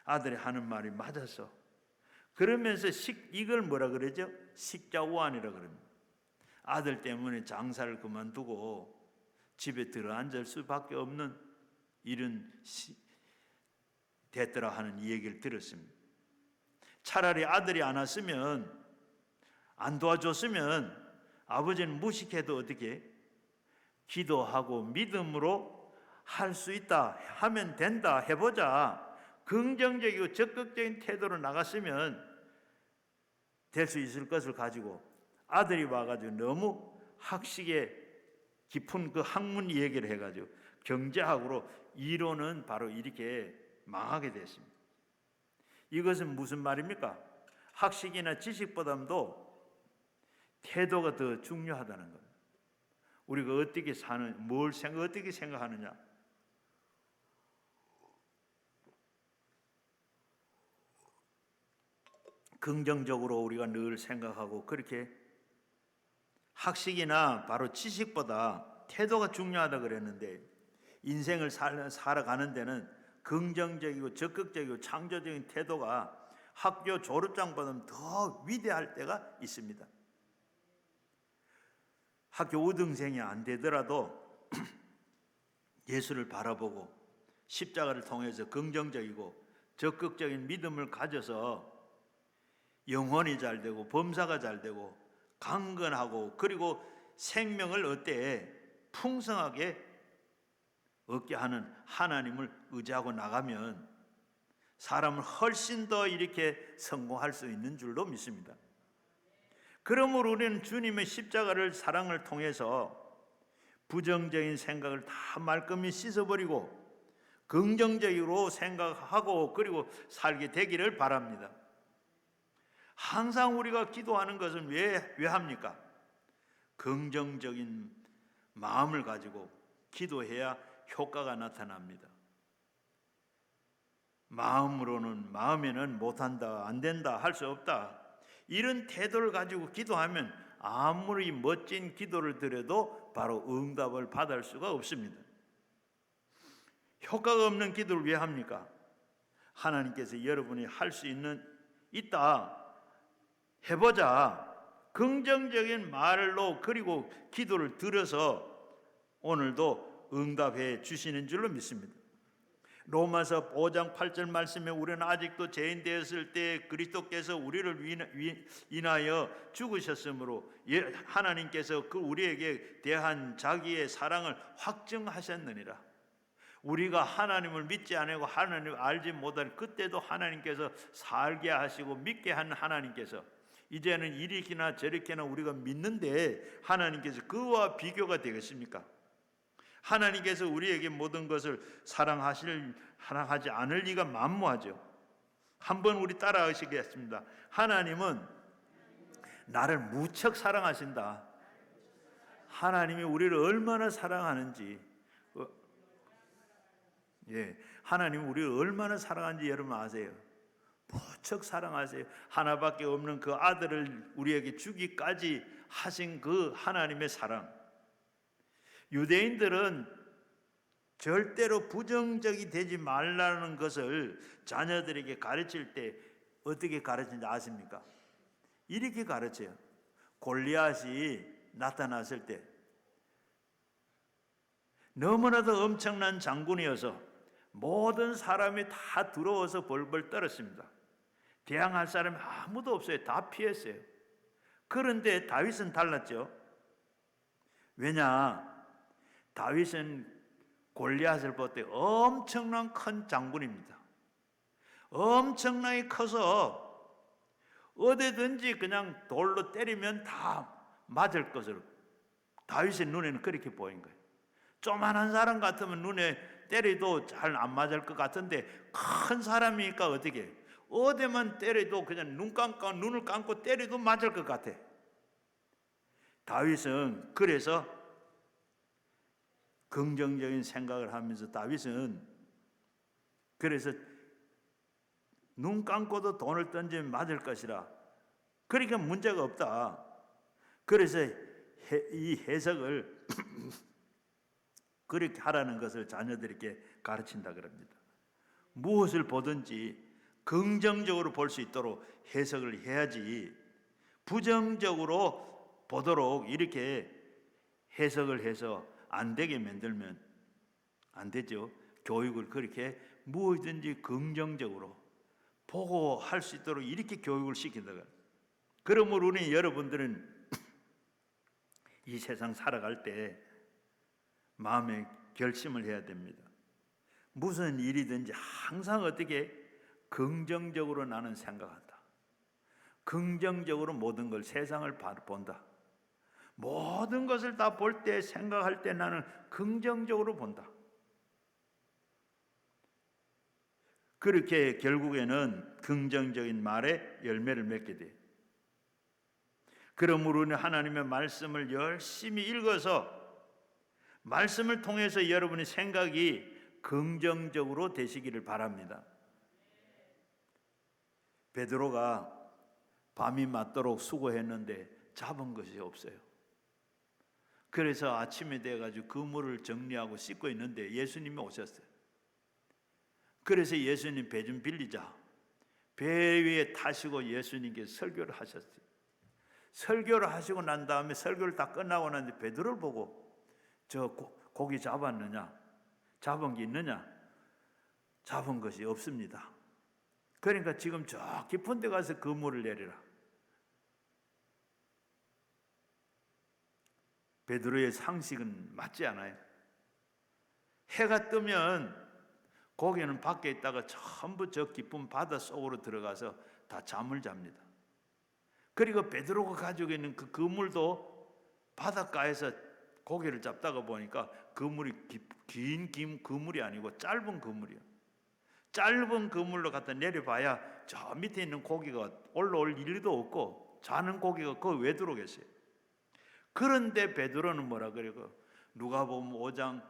아들이 하는 말이 맞아서 그러면서 이걸 뭐라 그러죠? 식자우안이라 그럽니다. 아들 때문에 장사를 그만두고 집에 들어앉을 수밖에 없는 이런 됐더라 하는 이 얘기를 들었습니다. 차라리 아들이 안 왔으면, 안 도와줬으면 아버지는 무식해도 어떻게 기도하고 믿음으로 할 수 있다, 하면 된다, 해보자, 긍정적이고 적극적인 태도로 나갔으면 될 수 있을 것을 가지고 아들이 와가지고 너무 학식에 깊은 그 학문 얘기를 해가지고 경제학으로 이론은 바로 이렇게 망하게 됐습니다. 이것은 무슨 말입니까? 학식이나 지식보다도 태도가 더 중요하다는 겁니다. 우리가 어떻게 사는, 어떻게 생각하느냐. 긍정적으로 우리가 늘 생각하고, 그렇게 학식이나 바로 지식보다 태도가 중요하다 그랬는데, 인생을 살아가는 데는 긍정적이고 적극적이고 창조적인 태도가 학교 졸업장보다는 더 위대할 때가 있습니다. 학교 우등생이 안 되더라도 예수를 바라보고 십자가를 통해서 긍정적이고 적극적인 믿음을 가져서 영혼이 잘 되고 범사가 잘 되고 강건하고, 그리고 생명을 어때 풍성하게 얻게 하는 하나님을 의지하고 나가면 사람을 훨씬 더 이렇게 성공할 수 있는 줄로 믿습니다. 그러므로 우리는 주님의 십자가를 사랑을 통해서 부정적인 생각을 다 말끔히 씻어버리고 긍정적으로 생각하고 그리고 살게 되기를 바랍니다. 항상 우리가 기도하는 것은 왜 합니까? 긍정적인 마음을 가지고 기도해야 효과가 나타납니다. 마음에는 못한다, 안 된다, 할 수 없다, 이런 태도를 가지고 기도하면 아무리 멋진 기도를 드려도 바로 응답을 받을 수가 없습니다. 효과가 없는 기도를 왜 합니까? 하나님께서 여러분이 할 수 있다, 해보자, 긍정적인 말로 그리고 기도를 들어서 오늘도 응답해 주시는 줄로 믿습니다. 로마서 5장 8절 말씀에 우리는 아직도 죄인 되었을 때 그리스도께서 우리를 인하여 죽으셨으므로 하나님께서 그 우리에게 대한 자기의 사랑을 확증하셨느니라. 우리가 하나님을 믿지 않고 하나님을 알지 못할 그때도 하나님께서 살게 하시고 믿게 한 하나님께서 이제는 이리키나 저리키나 우리가 믿는데 하나님께서 그와 비교가 되겠습니까? 하나님께서 우리에게 모든 것을 사랑하지 않을 리가 만무하죠. 한번 우리 따라하시겠습니다. 하나님은 나를 무척 사랑하신다. 하나님이 우리를 얼마나 사랑하는지, 하나님이 우리를 얼마나 사랑하는지 여러분 아세요? 무척 사랑하세요. 하나밖에 없는 그 아들을 우리에게 주기까지 하신 그 하나님의 사랑. 유대인들은 절대로 부정적이 되지 말라는 것을 자녀들에게 가르칠 때 어떻게 가르치는지 아십니까? 이렇게 가르쳐요. 골리앗이 나타났을 때 너무나도 엄청난 장군이어서 모든 사람이 다 들어와서 벌벌 떨었습니다. 대항할 사람이 아무도 없어요. 다 피했어요. 그런데 다윗은 달랐죠. 왜냐? 다윗은 골리앗을 볼 때 엄청난 큰 장군입니다. 엄청나게 커서 어디든지 그냥 돌로 때리면 다 맞을 것으로 다윗의 눈에는 그렇게 보인 거예요. 조만한 사람 같으면 눈에 때려도 잘 안 맞을 것 같은데 큰 사람이니까 어디만 때려도 그냥 눈을 감고 때려도 맞을 것 같아. 다윗은 그래서 긍정적인 생각을 하면서 다윗은 그래서 눈 감고도 돈을 던지면 맞을 것이라, 그러니까 문제가 없다. 그래서 이 해석을 그렇게 하라는 것을 자녀들에게 가르친다 그럽니다. 무엇을 보든지 긍정적으로 볼 수 있도록 해석을 해야지 부정적으로 보도록 이렇게 해석을 해서 안 되게 만들면 안 되죠. 교육을 그렇게 무엇이든지 긍정적으로 보고 할 수 있도록 이렇게 교육을 시킨다. 그러므로 우리 여러분들은 이 세상 살아갈 때 마음의 결심을 해야 됩니다. 무슨 일이든지 항상 어떻게 긍정적으로 나는 생각한다. 긍정적으로 모든 걸 세상을 본다. 모든 것을 다 볼 때, 생각할 때 나는 긍정적으로 본다. 그렇게 결국에는 긍정적인 말에 열매를 맺게 돼요. 그러므로 우리는 하나님의 말씀을 열심히 읽어서 말씀을 통해서 여러분의 생각이 긍정적으로 되시기를 바랍니다. 베드로가 밤이 맞도록 수고했는데 잡은 것이 없어요. 그래서 아침이 돼가지고 그물을 정리하고 씻고 있는데 예수님이 오셨어요. 그래서 예수님 배 좀 빌리자. 배 위에 타시고 예수님께서 설교를 하셨어요. 설교를 하시고 난 다음에 설교를 다 끝나고 났는데 베드로를 보고 저 고기 잡았느냐? 잡은 게 있느냐? 잡은 것이 없습니다. 그러니까 지금 저 깊은 데 가서 그물을 내리라. 베드로의 상식은 맞지 않아요. 해가 뜨면 고기는 밖에 있다가 전부 저 깊은 바다 속으로 들어가서 다 잠을 잡니다. 그리고 베드로가 가지고 있는 그 그물도 바닷가에서 고기를 잡다가 보니까 그물이 긴 그물이 아니고 짧은 그물이에요. 짧은 그물로 갖다 내려봐야 저 밑에 있는 고기가 올라올 일도 없고 자는 고기가 그 왜 들어오겠어요. 그런데 베드로는 뭐라 그래요? 누가복음 5장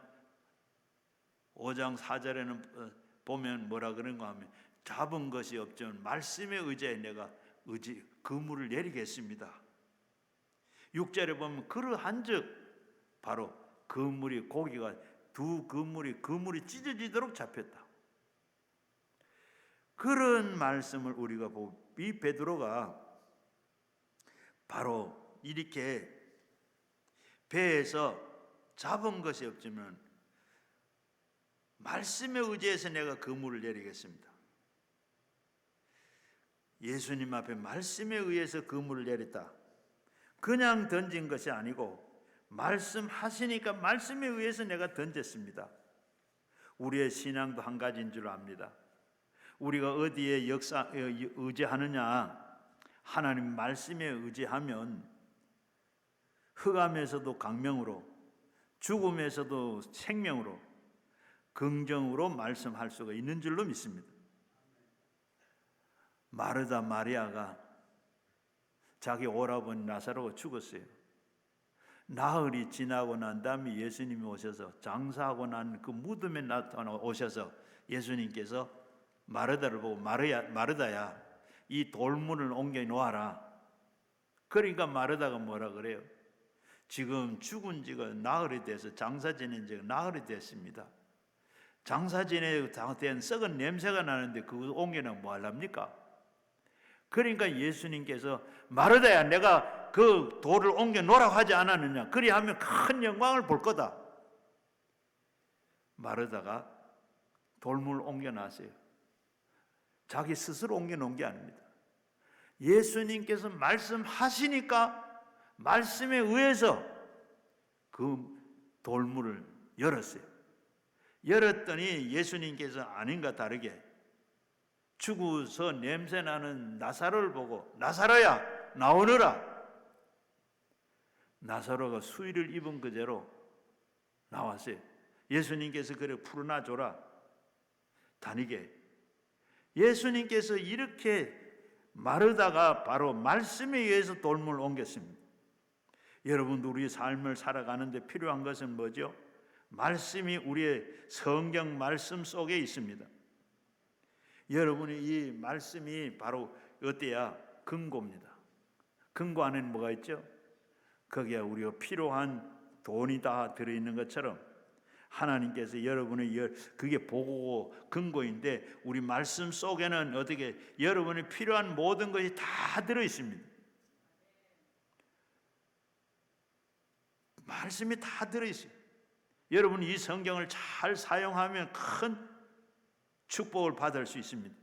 4절에는 보면 뭐라 그런가 하면 잡은 것이 없지만 말씀에 의지해 내가 그물을 내리겠습니다. 6절에 보면 그러한즉 바로 그물이 고기가 그물이 찢어지도록 잡혔다. 그런 말씀을 우리가 보고 이 베드로가 바로 이렇게 배에서 잡은 것이 없지만 말씀에 의지해서 내가 그물을 내리겠습니다. 예수님 앞에 말씀에 의해서 그물을 내렸다. 그냥 던진 것이 아니고 말씀하시니까 말씀에 의해서 내가 던졌습니다. 우리의 신앙도 한 가지인 줄 압니다. 우리가 어디에 의지하느냐? 하나님 말씀에 의지하면 흑암에서도 광명으로, 죽음에서도 생명으로, 긍정으로 말씀할 수가 있는 줄로 믿습니다. 마르다 마리아가 자기 오라버니 나사로가 죽었어요. 나흘이 지나고 난 다음에 예수님이 오셔서 장사하고 난 그 무덤에 나타나 오셔서 예수님께서 마르다를 보고 마르다야 이 돌문을 옮겨 놓아라. 그러니까 마르다가 뭐라 그래요? 지금 죽은 지가 나흘이 돼서 장사 지낸 지가 나흘이 됐습니다. 장사 지내고 된 썩은 냄새가 나는데 그거 옮겨놓으면 뭐 하랍니까? 그러니까 예수님께서 마르다야 내가 그 돌을 옮겨 놓으라고 하지 않았느냐? 그리하면 큰 영광을 볼 거다. 마르다가 돌문을 옮겨 놨어요. 자기 스스로 옮겨 놓은 게 아닙니다. 예수님께서 말씀하시니까 말씀에 의해서 그 돌문을 열었어요. 열었더니 예수님께서 아닌가 다르게 죽어서 냄새나는 나사로를 보고 나사로야 나오너라. 나사로가 수의를 입은 그대로 나왔어요. 예수님께서 그래 풀어놔 줘라. 다니게. 예수님께서 이렇게 마르다가 바로 말씀에 의해서 돌문을 옮겼습니다. 여러분도 우리의 삶을 살아가는데 필요한 것은 뭐죠? 말씀이 우리의 성경 말씀 속에 있습니다. 여러분이 이 말씀이 바로 어때야? 근고입니다. 근고 안에는 뭐가 있죠? 거기에 우리가 필요한 돈이 다 들어있는 것처럼 하나님께서 여러분의 그게 보고고 근고인데 우리 말씀 속에는 어떻게 여러분이 필요한 모든 것이 다 들어있습니다. 말씀이 다 들어있어요. 여러분이 이 성경을 잘 사용하면 큰 축복을 받을 수 있습니다.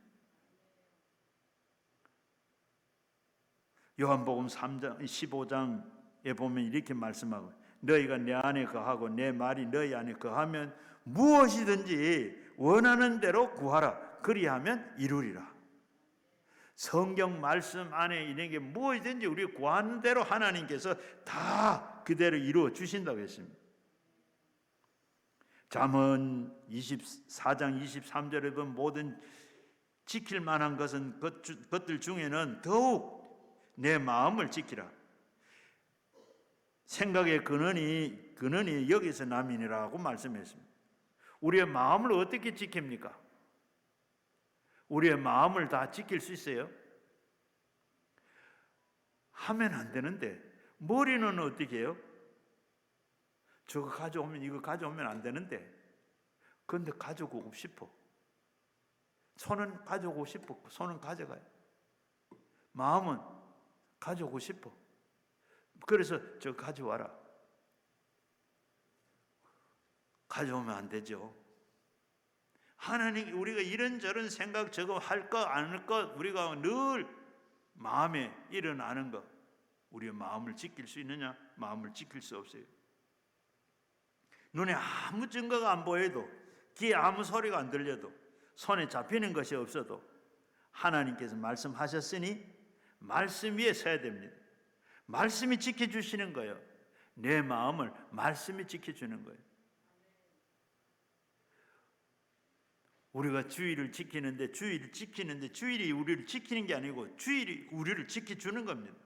요한복음 3장 15장에 보면 이렇게 말씀하고 너희가 내 안에 거하고 내 말이 너희 안에 거하면 무엇이든지 원하는 대로 구하라. 그리하면 이루리라. 성경 말씀 안에 있는 게 무엇이든지 우리 구하는 대로 하나님께서 다 그대로 이루어 주신다고 했습니다. 잠언 24장 23절에 보면 모든 지킬 만한 것은 것들 중에는 더욱 내 마음을 지키라. 생각의 근원이 여기서 남이니라고 말씀했습니다. 우리의 마음을 어떻게 지킵니까? 우리의 마음을 다 지킬 수 있어요? 하면 안 되는데 머리는 어떻게 해요? 저거 가져오면 이거 가져오면 안 되는데 그런데 가져오고 싶어. 손은 가져오고 싶어. 손은 가져가요. 마음은 가져오고 싶어. 그래서 저 가져와라. 가져오면 안 되죠. 하나님 우리가 이런저런 생각 저거 할 것 안 할 것 우리가 늘 마음에 일어나는 것 우리의 마음을 지킬 수 있느냐? 마음을 지킬 수 없어요. 눈에 아무 증거가 안 보여도 귀에 아무 소리가 안 들려도 손에 잡히는 것이 없어도 하나님께서 말씀하셨으니 말씀 위에 서야 됩니다. 말씀이 지켜주시는 거예요. 내 마음을 말씀이 지켜주는 거예요. 우리가 주의를 지키는데 주일이 우리를 지키는 게 아니고 주일이 우리를 지켜주는 겁니다.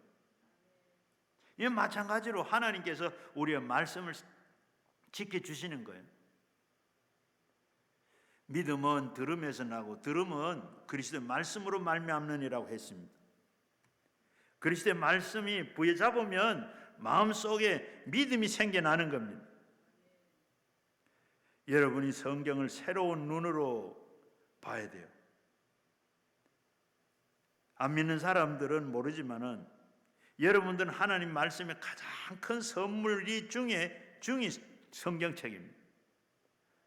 이 마찬가지로 하나님께서 우리의 말씀을 지켜주시는 거예요. 믿음은 들음에서 나고 들음은 그리스도의 말씀으로 말미암느니라고 했습니다. 그리스도의 말씀이 부여잡으면 마음속에 믿음이 생겨나는 겁니다. 여러분이 성경을 새로운 눈으로 봐야 돼요. 안 믿는 사람들은 모르지만은 여러분들은 하나님 말씀의 가장 큰 선물이 중이 성경책입니다.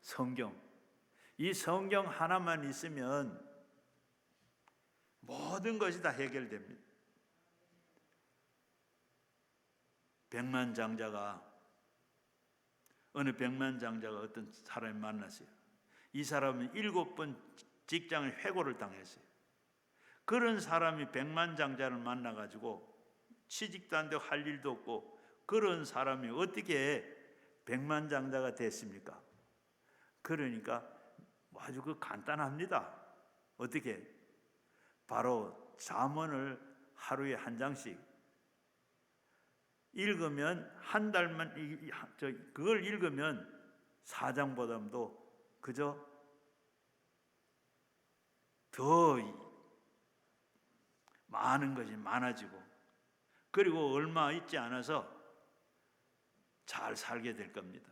성경. 이 성경 하나만 있으면 모든 것이 다 해결됩니다. 어느 백만장자가 어떤 사람을 만났어요. 이 사람은 7번 직장을 해고를 당했어요. 그런 사람이 백만장자를 만나가지고 취직도 안 되고 할 일도 없고 그런 사람이 어떻게 백만장자가 됐습니까? 그러니까 아주 간단합니다. 어떻게? 바로 잠언을 하루에 한 장씩 읽으면 한 달만 그걸 읽으면 4장보다도 그저 더 많은 것이 많아지고 그리고 얼마 있지 않아서 잘 살게 될 겁니다.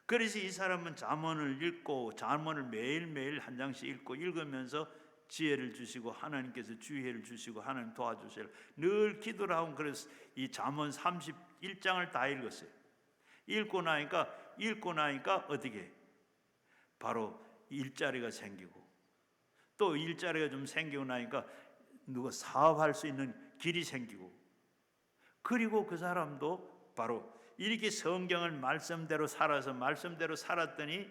그래서 이 사람은 잠언을 읽고 잠언을 매일매일 한 장씩 읽고 읽으면서 지혜를 주시고 하나님께서 주의를 주시고 하나님 도와주세요. 늘 기도를 하고 그래서 이 잠언 31장을 다 읽었어요. 읽고 나니까 어떻게? 바로 일자리가 생기고 또 일자리가 좀 생기고 나니까 누가 사업할 수 있는 길이 생기고 그리고 그 사람도 바로 이렇게 성경을 말씀대로 살았더니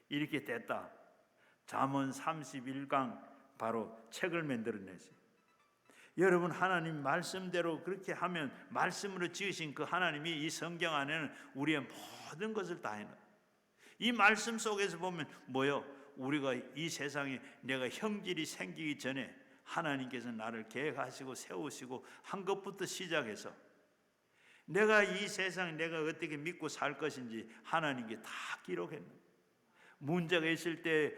이렇게 됐다. 잠언 31강 바로 책을 만들어냈어요. 여러분 하나님 말씀대로 그렇게 하면 말씀으로 지으신 그 하나님이 이 성경 안에는 우리의 모든 것을 다 해놔요. 이 말씀 속에서 보면 뭐요? 우리가 이 세상에 내가 형질이 생기기 전에 하나님께서 나를 계획하시고 세우시고 한 것부터 시작해서 내가 이 세상에 내가 어떻게 믿고 살 것인지 하나님께 다 기록했는 문제가 있을 때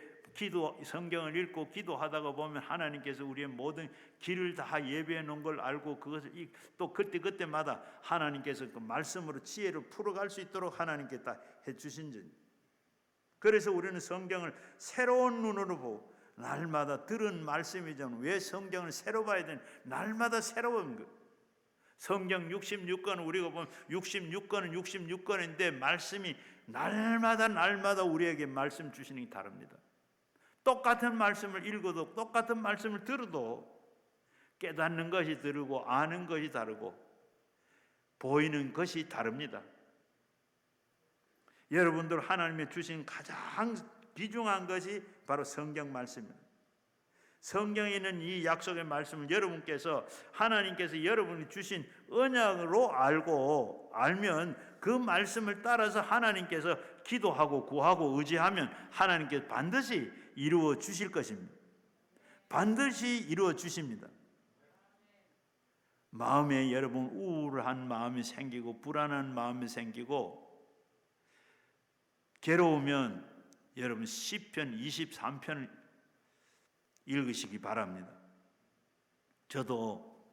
성경을 읽고 기도하다가 보면 하나님께서 우리의 모든 길을 다 예배해 놓은 걸 알고 그것을 또 그때마다 하나님께서 그 말씀으로 지혜를 풀어갈 수 있도록 하나님께 다 해주신 줄. 그래서 우리는 성경을 새로운 눈으로 보고 날마다 들은 말씀이잖아요. 왜 성경을 새로 봐야 되는 날마다 새로운 것. 성경 66권 우리가 보면 66권은 66권인데 말씀이 날마다 우리에게 말씀 주시는 게 다릅니다. 똑같은 말씀을 읽어도 똑같은 말씀을 들어도 깨닫는 것이 다르고 아는 것이 다르고 보이는 것이 다릅니다. 여러분들 하나님이 주신 가장 귀중한 것이 바로 성경 말씀입니다. 성경에 있는 이 약속의 말씀을 여러분께서 하나님께서 여러분이 주신 언약으로 알면 그 말씀을 따라서 하나님께서 기도하고 구하고 의지하면 하나님께서 반드시 이루어 주실 것입니다. 반드시 이루어 주십니다. 마음에 여러분 우울한 마음이 생기고 불안한 마음이 생기고 괴로우면 여러분 시편 23편을 읽으시기 바랍니다. 저도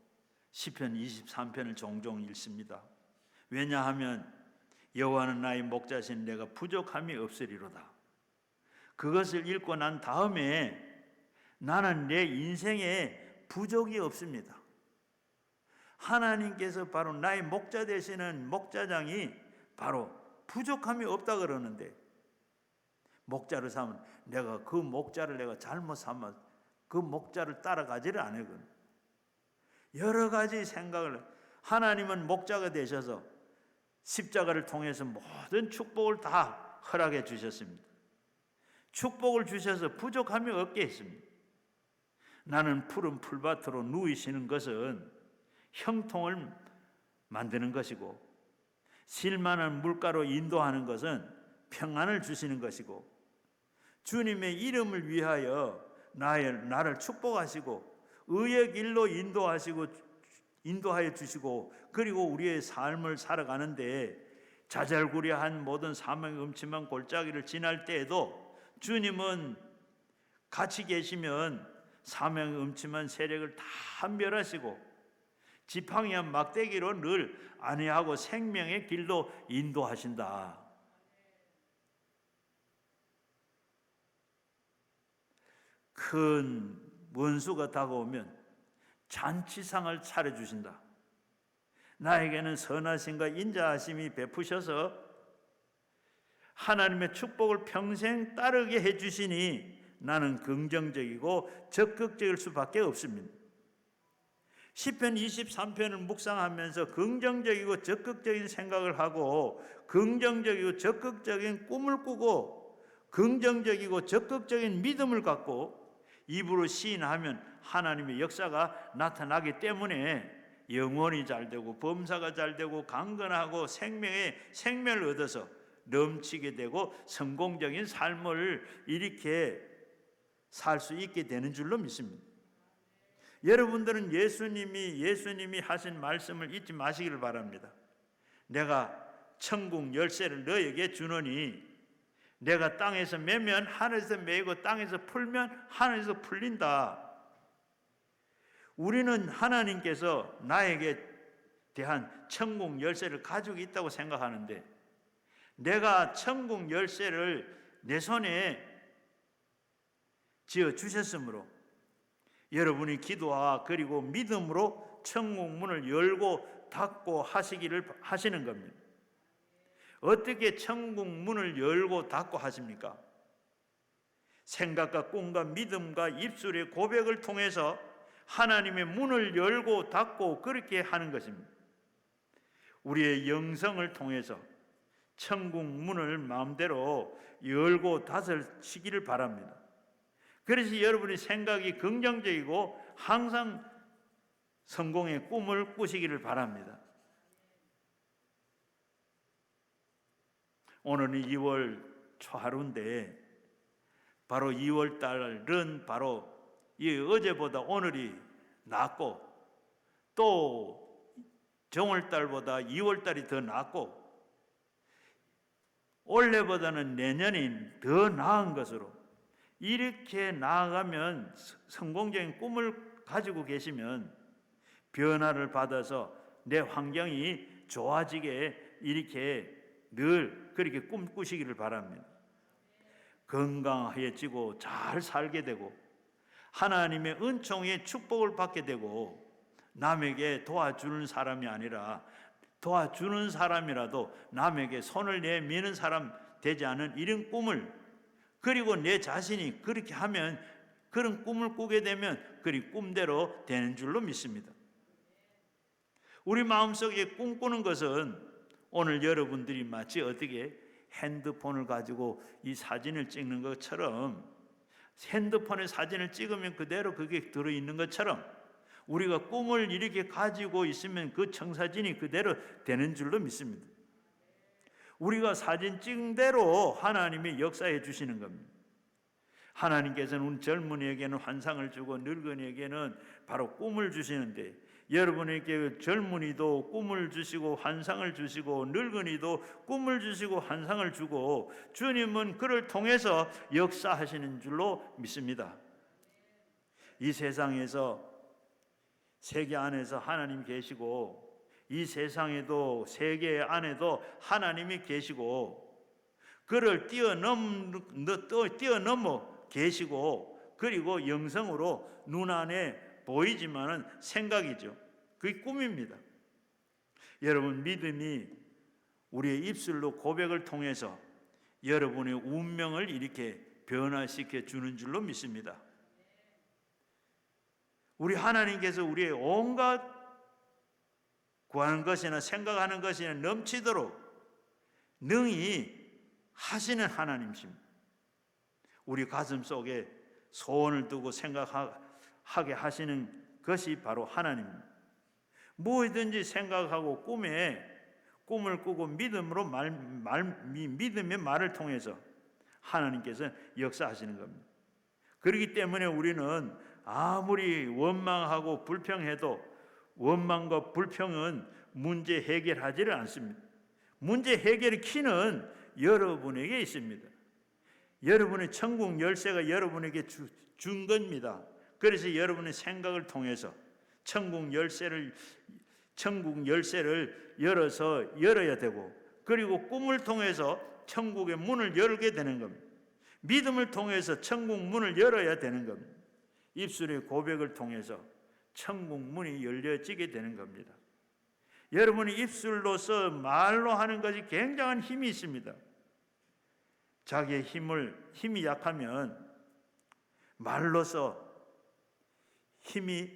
시편 23편을 종종 읽습니다. 왜냐하면 여호와는 나의 목자신 내가 부족함이 없으리로다. 그것을 읽고 난 다음에 나는 내 인생에 부족이 없습니다. 하나님께서 바로 나의 목자 되시는 목자장이 바로 부족함이 없다 그러는데, 목자를 삼은 내가 그 목자를 내가 잘못 삼아 그 목자를 따라가지를 않거든. 여러 가지 생각을, 하나님은 목자가 되셔서 십자가를 통해서 모든 축복을 다 허락해 주셨습니다. 축복을 주셔서 부족함이 없게 했습니다. 나는 푸른 풀밭으로 누이시는 것은 형통을 만드는 것이고, 실만한 물가로 인도하는 것은 평안을 주시는 것이고, 주님의 이름을 위하여 나를 축복하시고 의의 길로 인도하여 주시고, 그리고 우리의 삶을 살아가는데 자잘구레한 모든 사망의 음침한 골짜기를 지날 때에도 주님은 같이 계시면 사망의 음침한 세력을 다 멸하시고 지팡이한 막대기로 늘 안위하고 생명의 길로 인도하신다. 큰 원수가 다가오면 잔치상을 차려주신다. 나에게는 선하심과 인자하심이 베푸셔서 하나님의 축복을 평생 따르게 해주시니 나는 긍정적이고 적극적일 수밖에 없습니다. 시편 23편을 묵상하면서 긍정적이고 적극적인 생각을 하고 긍정적이고 적극적인 꿈을 꾸고 긍정적이고 적극적인 믿음을 갖고 입으로 시인하면 하나님의 역사가 나타나기 때문에 영혼이 잘되고 범사가 잘되고 강건하고 생명을 얻어서 넘치게 되고 성공적인 삶을 이렇게 살 수 있게 되는 줄로 믿습니다. 여러분들은 예수님이 하신 말씀을 잊지 마시기를 바랍니다. 내가 천국 열쇠를 너에게 주노니 내가 땅에서 매면 하늘에서 매이고 땅에서 풀면 하늘에서 풀린다. 우리는 하나님께서 나에게 대한 천국 열쇠를 가지고 있다고 생각하는데, 내가 천국 열쇠를 내 손에 쥐어 주셨으므로 여러분이 기도와 그리고 믿음으로 천국 문을 열고 닫고 하시는 겁니다. 어떻게 천국 문을 열고 닫고 하십니까? 생각과 꿈과 믿음과 입술의 고백을 통해서 하나님의 문을 열고 닫고 그렇게 하는 것입니다. 우리의 영성을 통해서 천국 문을 마음대로 열고 닫으시기를 바랍니다. 그래서 여러분의 생각이 긍정적이고 항상 성공의 꿈을 꾸시기를 바랍니다. 오늘은 2월 초하루인데 바로 2월 달은 바로 어제보다 오늘이 낫고 또 정월 달보다 2월 달이 더 낫고 올해보다는 내년이 더 나은 것으로 이렇게 나아가면 성공적인 꿈을 가지고 계시면 변화를 받아서 내 환경이 좋아지게 이렇게 늘 그렇게 꿈꾸시기를 바랍니다. 건강해지고 잘 살게 되고 하나님의 은총의 축복을 받게 되고 남에게 도와주는 사람이 아니라 도와주는 사람이라도 남에게 손을 내미는 사람 되지 않은 이런 꿈을, 그리고 내 자신이 그렇게 하면 그런 꿈을 꾸게 되면 그 꿈대로 되는 줄로 믿습니다. 우리 마음속에 꿈꾸는 것은 오늘 여러분들이 마치 어떻게 핸드폰을 가지고 이 사진을 찍는 것처럼 핸드폰에 사진을 찍으면 그대로 그게 들어있는 것처럼 우리가 꿈을 이렇게 가지고 있으면 그 청사진이 그대로 되는 줄로 믿습니다. 우리가 사진 찍은 대로 하나님이 역사해 주시는 겁니다. 하나님께서는 우리 젊은이에게는 환상을 주고 늙은이에게는 바로 꿈을 주시는데, 여러분에게 젊은이도 꿈을 주시고 환상을 주시고 늙은이도 꿈을 주시고 환상을 주고, 주님은 그를 통해서 역사하시는 줄로 믿습니다. 이 세상에서, 세계 안에서 하나님 계시고, 이 세상에도 세계 안에도 하나님이 계시고, 그를 뛰어넘어 계시고, 그리고 영성으로 눈 안에 보이지만은 생각이죠. 그게 꿈입니다. 여러분, 믿음이 우리의 입술로 고백을 통해서 여러분의 운명을 이렇게 변화시켜 주는 줄로 믿습니다. 우리 하나님께서 우리의 온갖 구하는 것이나 생각하는 것이나 넘치도록 능히 하시는 하나님이십니다. 우리 가슴 속에 소원을 두고 생각하게 하시는 것이 바로 하나님입니다. 무엇이든지 생각하고 꿈을 꾸고 믿음의 말을 통해서 하나님께서 역사하시는 겁니다. 그렇기 때문에 우리는 아무리 원망하고 불평해도 원망과 불평은 문제 해결하지를 않습니다. 문제 해결의 키는 여러분에게 있습니다. 여러분의 천국 열쇠가 여러분에게 준 겁니다. 그래서 여러분의 생각을 통해서 천국 열쇠를 열어야 되고, 그리고 꿈을 통해서 천국의 문을 열게 되는 겁니다. 믿음을 통해서 천국 문을 열어야 되는 겁니다. 입술의 고백을 통해서 천국 문이 열려지게 되는 겁니다. 여러분이 입술로서 말로 하는 것이 굉장한 힘이 있습니다. 자기의 힘이 약하면 말로서 힘이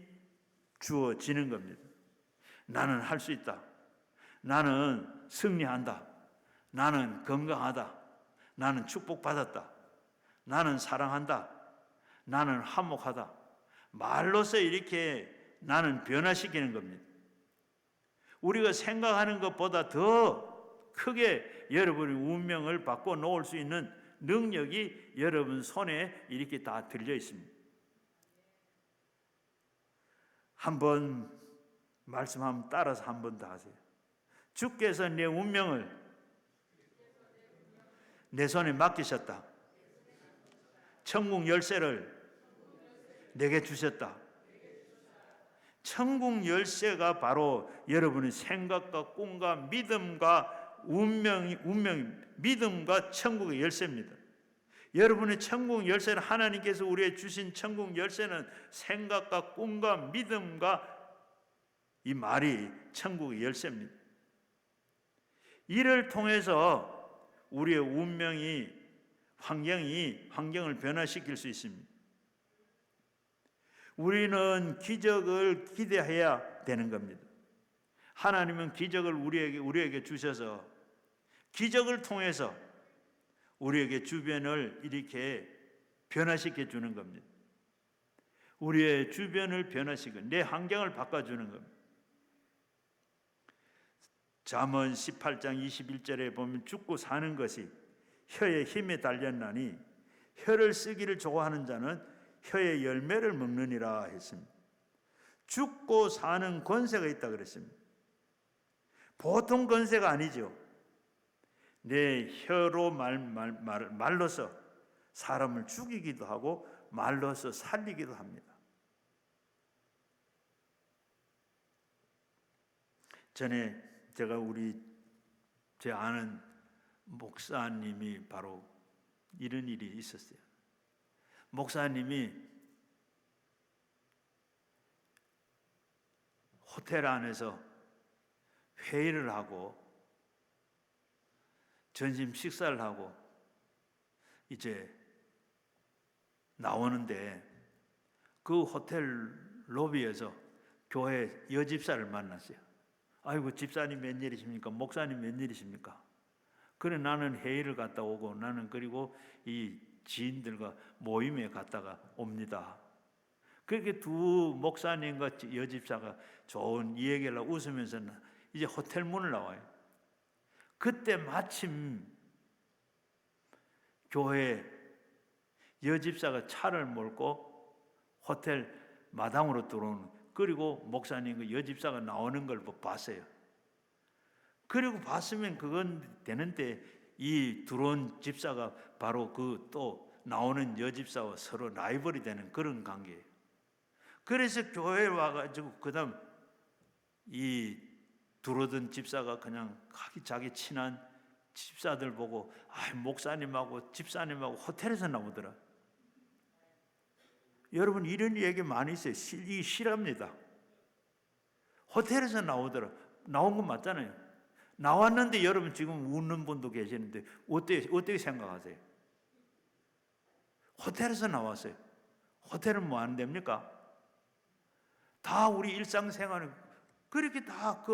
주어지는 겁니다. 나는 할 수 있다. 나는 승리한다. 나는 건강하다. 나는 축복받았다. 나는 사랑한다. 나는 화목하다. 말로서 이렇게 나는 변화시키는 겁니다. 우리가 생각하는 것보다 더 크게 여러분의 운명을 바꿔 놓을 수 있는 능력이 여러분 손에 이렇게 다 들려 있습니다. 한번 말씀하면 따라서 한 번 더 하세요. 주께서 내 운명을 내 손에 맡기셨다. 천국 열쇠를 내게 주셨다. 천국 열쇠가 바로 여러분의 생각과 꿈과 믿음과 믿음과 천국의 열쇠입니다. 여러분의 천국 열쇠는, 하나님께서 우리에게 주신 천국 열쇠는 생각과 꿈과 믿음과 이 말이 천국의 열쇠입니다. 이를 통해서 우리의 환경을 변화시킬 수 있습니다. 우리는 기적을 기대해야 되는 겁니다. 하나님은 기적을 우리에게 주셔서 기적을 통해서 우리에게 주변을 이렇게 변화시켜 주는 겁니다. 우리의 주변을 변화시켜, 내 환경을 바꿔주는 겁니다. 잠언 18장 21절에 보면 죽고 사는 것이 혀의 힘에 달렸나니 혀를 쓰기를 좋아하는 자는 혀의 열매를 먹느니라 했습니다. 죽고 사는 권세가 있다 그랬습니다. 보통 권세가 아니죠. 내 혀로 말로서 사람을 죽이기도 하고 말로서 살리기도 합니다. 전에 제 아는 목사님이 바로 이런 일이 있었어요. 목사님이 호텔 안에서 회의를 하고 점심 식사를 하고 이제 나오는데 그 호텔 로비에서 교회 여집사를 만났어요. 아이고, 집사님 웬일이십니까? 목사님 웬일이십니까? 그래, 나는 회의를 갔다 오고, 나는 그리고 이 지인들과 모임에 갔다가 옵니다. 그렇게 두 목사님과 여집사가 좋은 이 얘기를 웃으면서 이제 호텔 문을 나와요. 그때 마침 교회 여집사가 차를 몰고 호텔 마당으로 들어오는, 그리고 목사님과 여집사가 나오는 걸 봤어요. 그리고 봤으면 그건 되는데 이 들어온 집사가 바로 그 또 나오는 여집사와 서로 라이벌이 되는 그런 관계예요. 그래서 교회에 와가지고 그다음 이 들어오던 집사가 그냥 자기 친한 집사들 보고 목사님하고 집사님하고 호텔에서 나오더라. 여러분 이런 얘기 많이 있어요. 이 실합니다. 호텔에서 나오더라. 나온 건 맞잖아요. 나왔는데 여러분 지금 웃는 분도 계시는데 어떻게 생각하세요? 호텔에서 나왔어요. 호텔은 뭐 안 됩니까? 다 우리 일상생활은 그렇게 다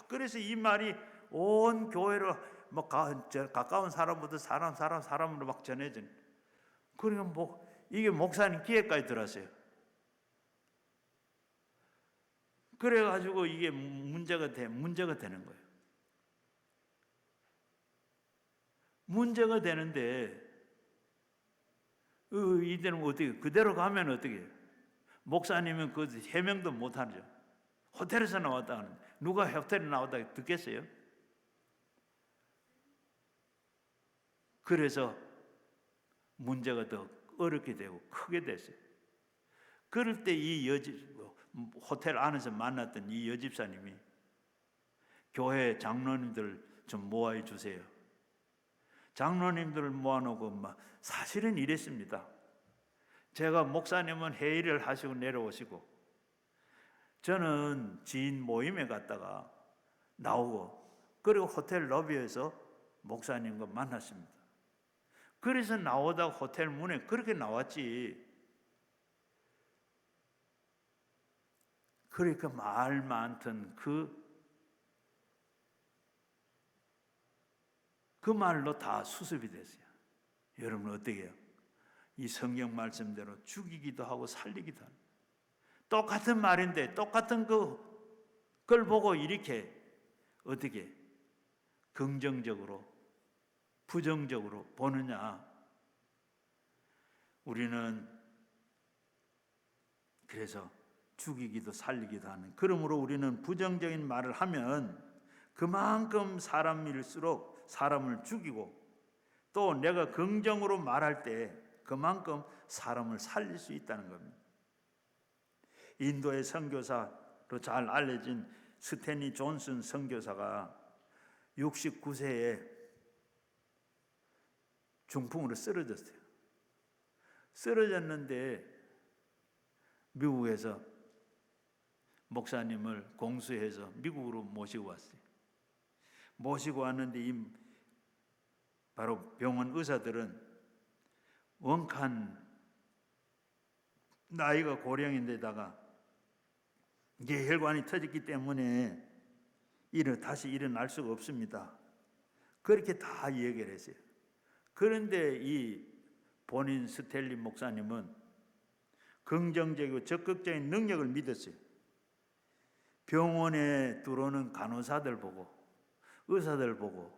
그래서 이 말이 온 교회로 막 가까운 사람부터 사람으로 막 전해진. 그러니까 이게 목사님 귀에까지 들었어요. 그래가지고 이게 문제가 되는 거예요. 문제가 되는데 이들은 어떻게 그대로 가면 어떻게 해요? 목사님은 그 해명도 못하죠. 호텔에서 나왔다 하는데 누가 호텔에 나왔다 듣겠어요? 그래서 문제가 더 어렵게 되고 크게 됐어요. 그럴 때 이 호텔 안에서 만났던 이 여집사님이 교회 장로님들 좀 모아 주세요. 장로님들을 모아놓고 사실은 이랬습니다. 제가 목사님은 회의를 하시고 내려오시고 저는 지인 모임에 갔다가 나오고 그리고 호텔 로비에서 목사님과 만났습니다. 그래서 나오다가 호텔 문에 그렇게 나왔지. 그러니까 말 많던 그 말로 다 수습이 됐어요. 여러분 어떻게 해요? 이 성경 말씀대로 죽이기도 하고 살리기도 하고 똑같은 말인데 똑같은 그걸 보고 이렇게 어떻게 긍정적으로 부정적으로 보느냐. 우리는 그래서 죽이기도 살리기도 하는, 그러므로 우리는 부정적인 말을 하면 그만큼 사람일수록 사람을 죽이고 또 내가 긍정으로 말할 때 그만큼 사람을 살릴 수 있다는 겁니다. 인도의 선교사로 잘 알려진 스탠리 존슨 선교사가 69세에 중풍으로 쓰러졌어요. 쓰러졌는데 미국에서 목사님을 공수해서 미국으로 모시고 왔어요. 모시고 왔는데 바로 병원 의사들은 원칸 나이가 고령인데다가 이게 혈관이 터졌기 때문에 다시 일어날 수가 없습니다. 그렇게 다 얘기를 했어요. 그런데 이 본인 스탠리 목사님은 긍정적이고 적극적인 능력을 믿었어요. 병원에 들어오는 간호사들 보고 의사들 보고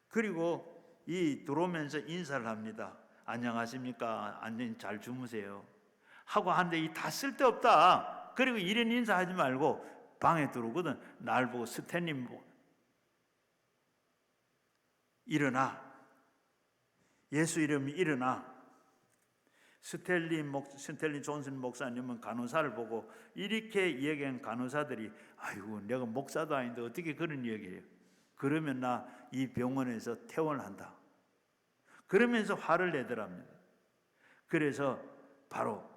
그리고 들어오면서 인사를 합니다. 안녕하십니까? 안녕히 잘 주무세요. 하고 하는데 이 다 쓸데없다. 그리고 이런 인사하지 말고 방에 들어오거든. 날 보고 스탠리 일어나. 예수 이름이 일어나. 스탠리 존슨 목사님은 간호사를 보고 이렇게 얘기한 간호사들이 아이고 내가 목사도 아닌데 어떻게 그런 얘기해요. 그러면 나 이 병원에서 퇴원한다. 그러면서 화를 내더랍니다. 그래서 바로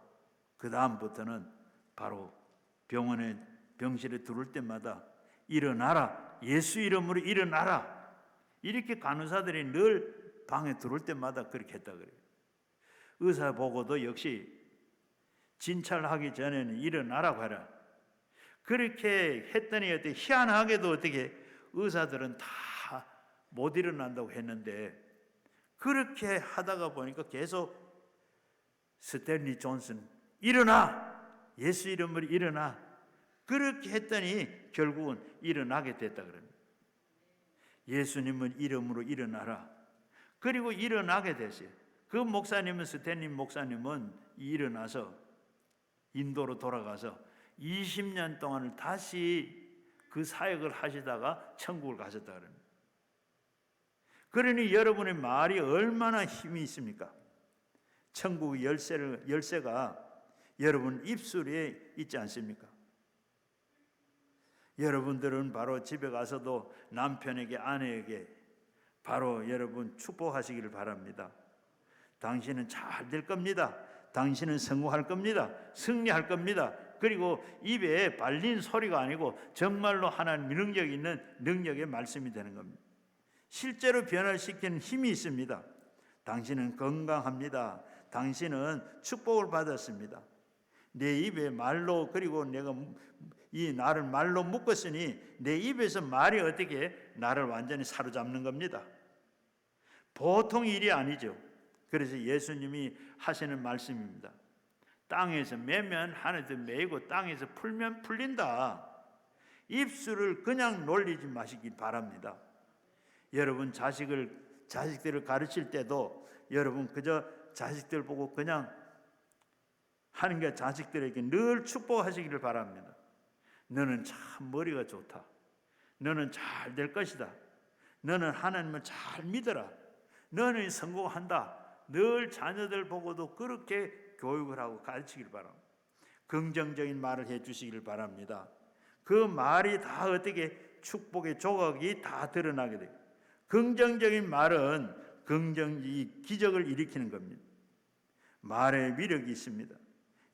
그 다음부터는 바로 병실에 들어올 때마다 일어나라. 예수 이름으로 일어나라. 이렇게 간호사들이 늘 방에 들어올 때마다 그렇게 했다 그래요. 의사 보고도 역시 진찰하기 전에는 일어나라고 하라. 그렇게 했더니 어떻게 희한하게도 어떻게 의사들은 다 못 일어난다고 했는데 그렇게 하다가 보니까 계속 스탠리 존슨 일어나, 예수 이름으로 일어나, 그렇게 했더니 결국은 일어나게 됐다 그럽니다. 예수님은 이름으로 일어나라. 그리고 일어나게 됐어요. 그 목사님은, 스탠리 목사님은 일어나서 인도로 돌아가서 20년 동안을 다시 그 사역을 하시다가 천국을 가셨다 그럽니다. 그러니 여러분의 말이 얼마나 힘이 있습니까? 천국의 열쇠가 여러분 입술에 있지 않습니까? 여러분들은 바로 집에 가서도 남편에게, 아내에게 바로 여러분 축복하시기를 바랍니다. 당신은 잘 될 겁니다. 당신은 성공할 겁니다. 승리할 겁니다. 그리고 입에 발린 소리가 아니고 정말로 하나님 능력 있는 능력의 말씀이 되는 겁니다. 실제로 변화시키는 힘이 있습니다. 당신은 건강합니다. 당신은 축복을 받았습니다. 내 입에 말로, 그리고 내가 이 나를 말로 묶었으니 내 입에서 말이 어떻게 나를 완전히 사로잡는 겁니다. 보통 일이 아니죠. 그래서 예수님이 하시는 말씀입니다. 땅에서 매면 하늘에서 매이고 땅에서 풀면 풀린다. 입술을 그냥 놀리지 마시기 바랍니다. 여러분 자식들을 가르칠 때도 여러분 그저 자식들 보고 그냥 하는 게 자식들에게 늘 축복하시기를 바랍니다. 너는 참 머리가 좋다. 너는 잘 될 것이다. 너는 하나님을 잘 믿어라. 너는 성공한다. 늘 자녀들 보고도 그렇게 교육을 하고 가르치기를 바랍니다. 긍정적인 말을 해주시기를 바랍니다. 그 말이 다 어떻게 축복의 조각이 다 드러나게 돼요. 긍정적인 말은 이 기적을 일으키는 겁니다. 말에 위력이 있습니다.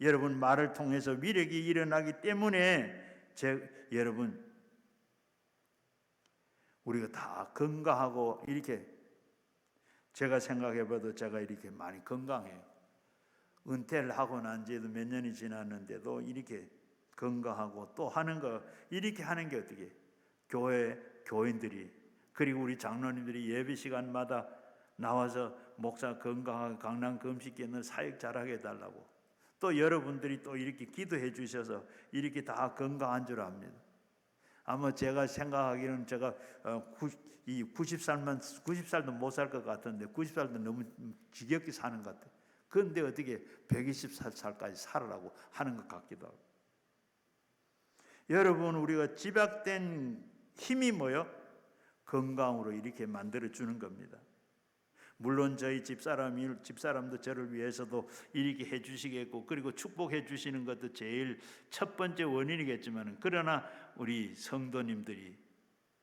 여러분 말을 통해서 위력이 일어나기 때문에 여러분 우리가 다 건강하고, 이렇게 제가 생각해봐도 제가 이렇게 많이 건강해요. 은퇴를 하고 난 지도 몇 년이 지났는데도 이렇게 건강하고, 또 하는 거 이렇게 하는 게 어떻게 교인들이, 그리고 우리 장로님들이 예배 시간마다 나와서 목사 건강하게 강남 금식기는 사역 잘하게 해달라고, 또 여러분들이 또 이렇게 기도해 주셔서 이렇게 다 건강한 줄 압니다. 아마 제가 생각하기는 제가 90살도 못 살 것 같은데 90살도 너무 지겹게 사는 것 같아요. 그런데 어떻게 120살까지 살으라고 하는 것 같기도 하고. 여러분 우리가 집약된 힘이 뭐요? 건강으로 이렇게 만들어주는 겁니다. 물론 저희 집사람도 저를 위해서도 이렇게 해주시겠고, 그리고 축복해 주시는 것도 제일 첫 번째 원인이겠지만, 그러나 우리 성도님들이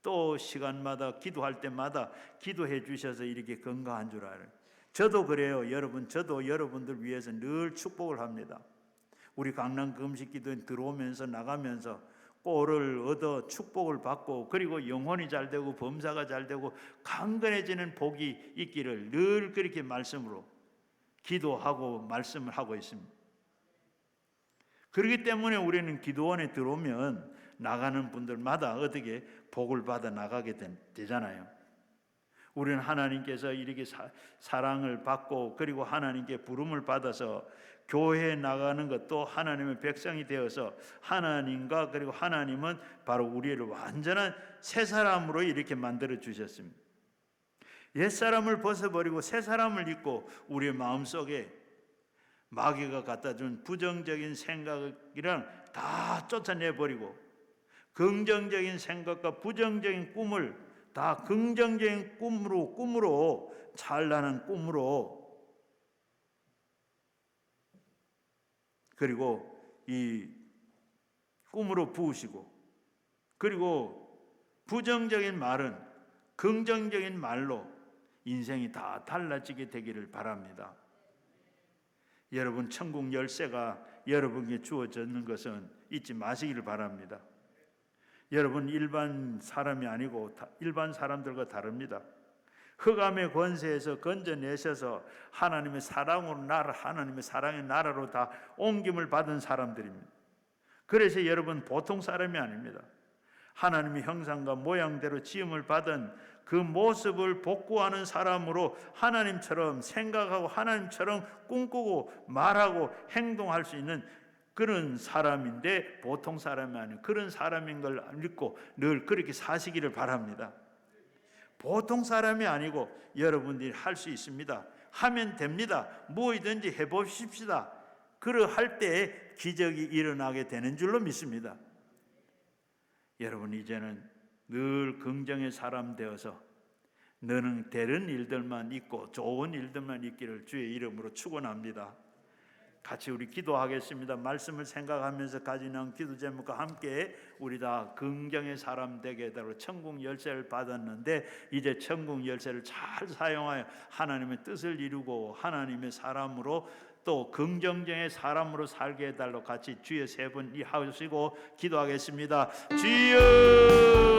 또 시간마다 기도할 때마다 기도해 주셔서 이렇게 건강한 줄 알아요. 저도 그래요. 여러분, 저도 여러분들 위해서 늘 축복을 합니다. 우리 강남 금식기도에 들어오면서 나가면서 꼴을 얻어 축복을 받고, 그리고 영혼이 잘 되고 범사가 잘 되고 강건해지는 복이 있기를 늘 그렇게 말씀으로 기도하고 말씀을 하고 있습니다. 그렇기 때문에 우리는 기도원에 들어오면 나가는 분들마다 어떻게 복을 받아 나가게 되잖아요. 우리는 하나님께서 이렇게 사랑을 받고, 그리고 하나님께 부름을 받아서 교회에 나가는 것도 하나님의 백성이 되어서 하나님과, 그리고 하나님은 바로 우리를 완전한 새 사람으로 이렇게 만들어 주셨습니다. 옛 사람을 벗어버리고 새 사람을 입고, 우리의 마음속에 마귀가 갖다 준 부정적인 생각이랑 다 쫓아내버리고, 긍정적인 생각과 부정적인 꿈을 다 긍정적인 꿈으로 찬란한 꿈으로, 그리고 이 꿈으로 부으시고, 그리고 부정적인 말은 긍정적인 말로 인생이 다 달라지게 되기를 바랍니다. 여러분 천국 열쇠가 여러분에게 주어졌는 것은 잊지 마시기를 바랍니다. 여러분 일반 사람이 아니고 일반 사람들과 다릅니다. 흑암의 권세에서 건져내셔서 하나님의 하나님의 사랑의 나라로 다 옮김을 받은 사람들입니다. 그래서 여러분 보통 사람이 아닙니다. 하나님의 형상과 모양대로 지음을 받은 그 모습을 복구하는 사람으로 하나님처럼 생각하고 하나님처럼 꿈꾸고 말하고 행동할 수 있는 그런 사람인데, 보통 사람이 아니고 그런 사람인 걸 믿고 늘 그렇게 사시기를 바랍니다. 보통 사람이 아니고 여러분들이 할 수 있습니다. 하면 됩니다. 무엇이든지 해보십시다. 그러할 때 기적이 일어나게 되는 줄로 믿습니다. 여러분, 이제는 늘 긍정의 사람 되어서 너는 되는 일들만 있고 좋은 일들만 있기를 주의 이름으로 축원합니다. 같이 우리 기도하겠습니다. 말씀을 생각하면서 가지는 기도 제목과 함께 우리 다 긍정의 사람 되게 해달라고 천국 열쇠를 받았는데, 이제 천국 열쇠를 잘 사용하여 하나님의 뜻을 이루고 하나님의 사람으로 또 긍정적인 사람으로 살게 해달라고 같이 주여 세 번 하시고 기도하겠습니다. 주여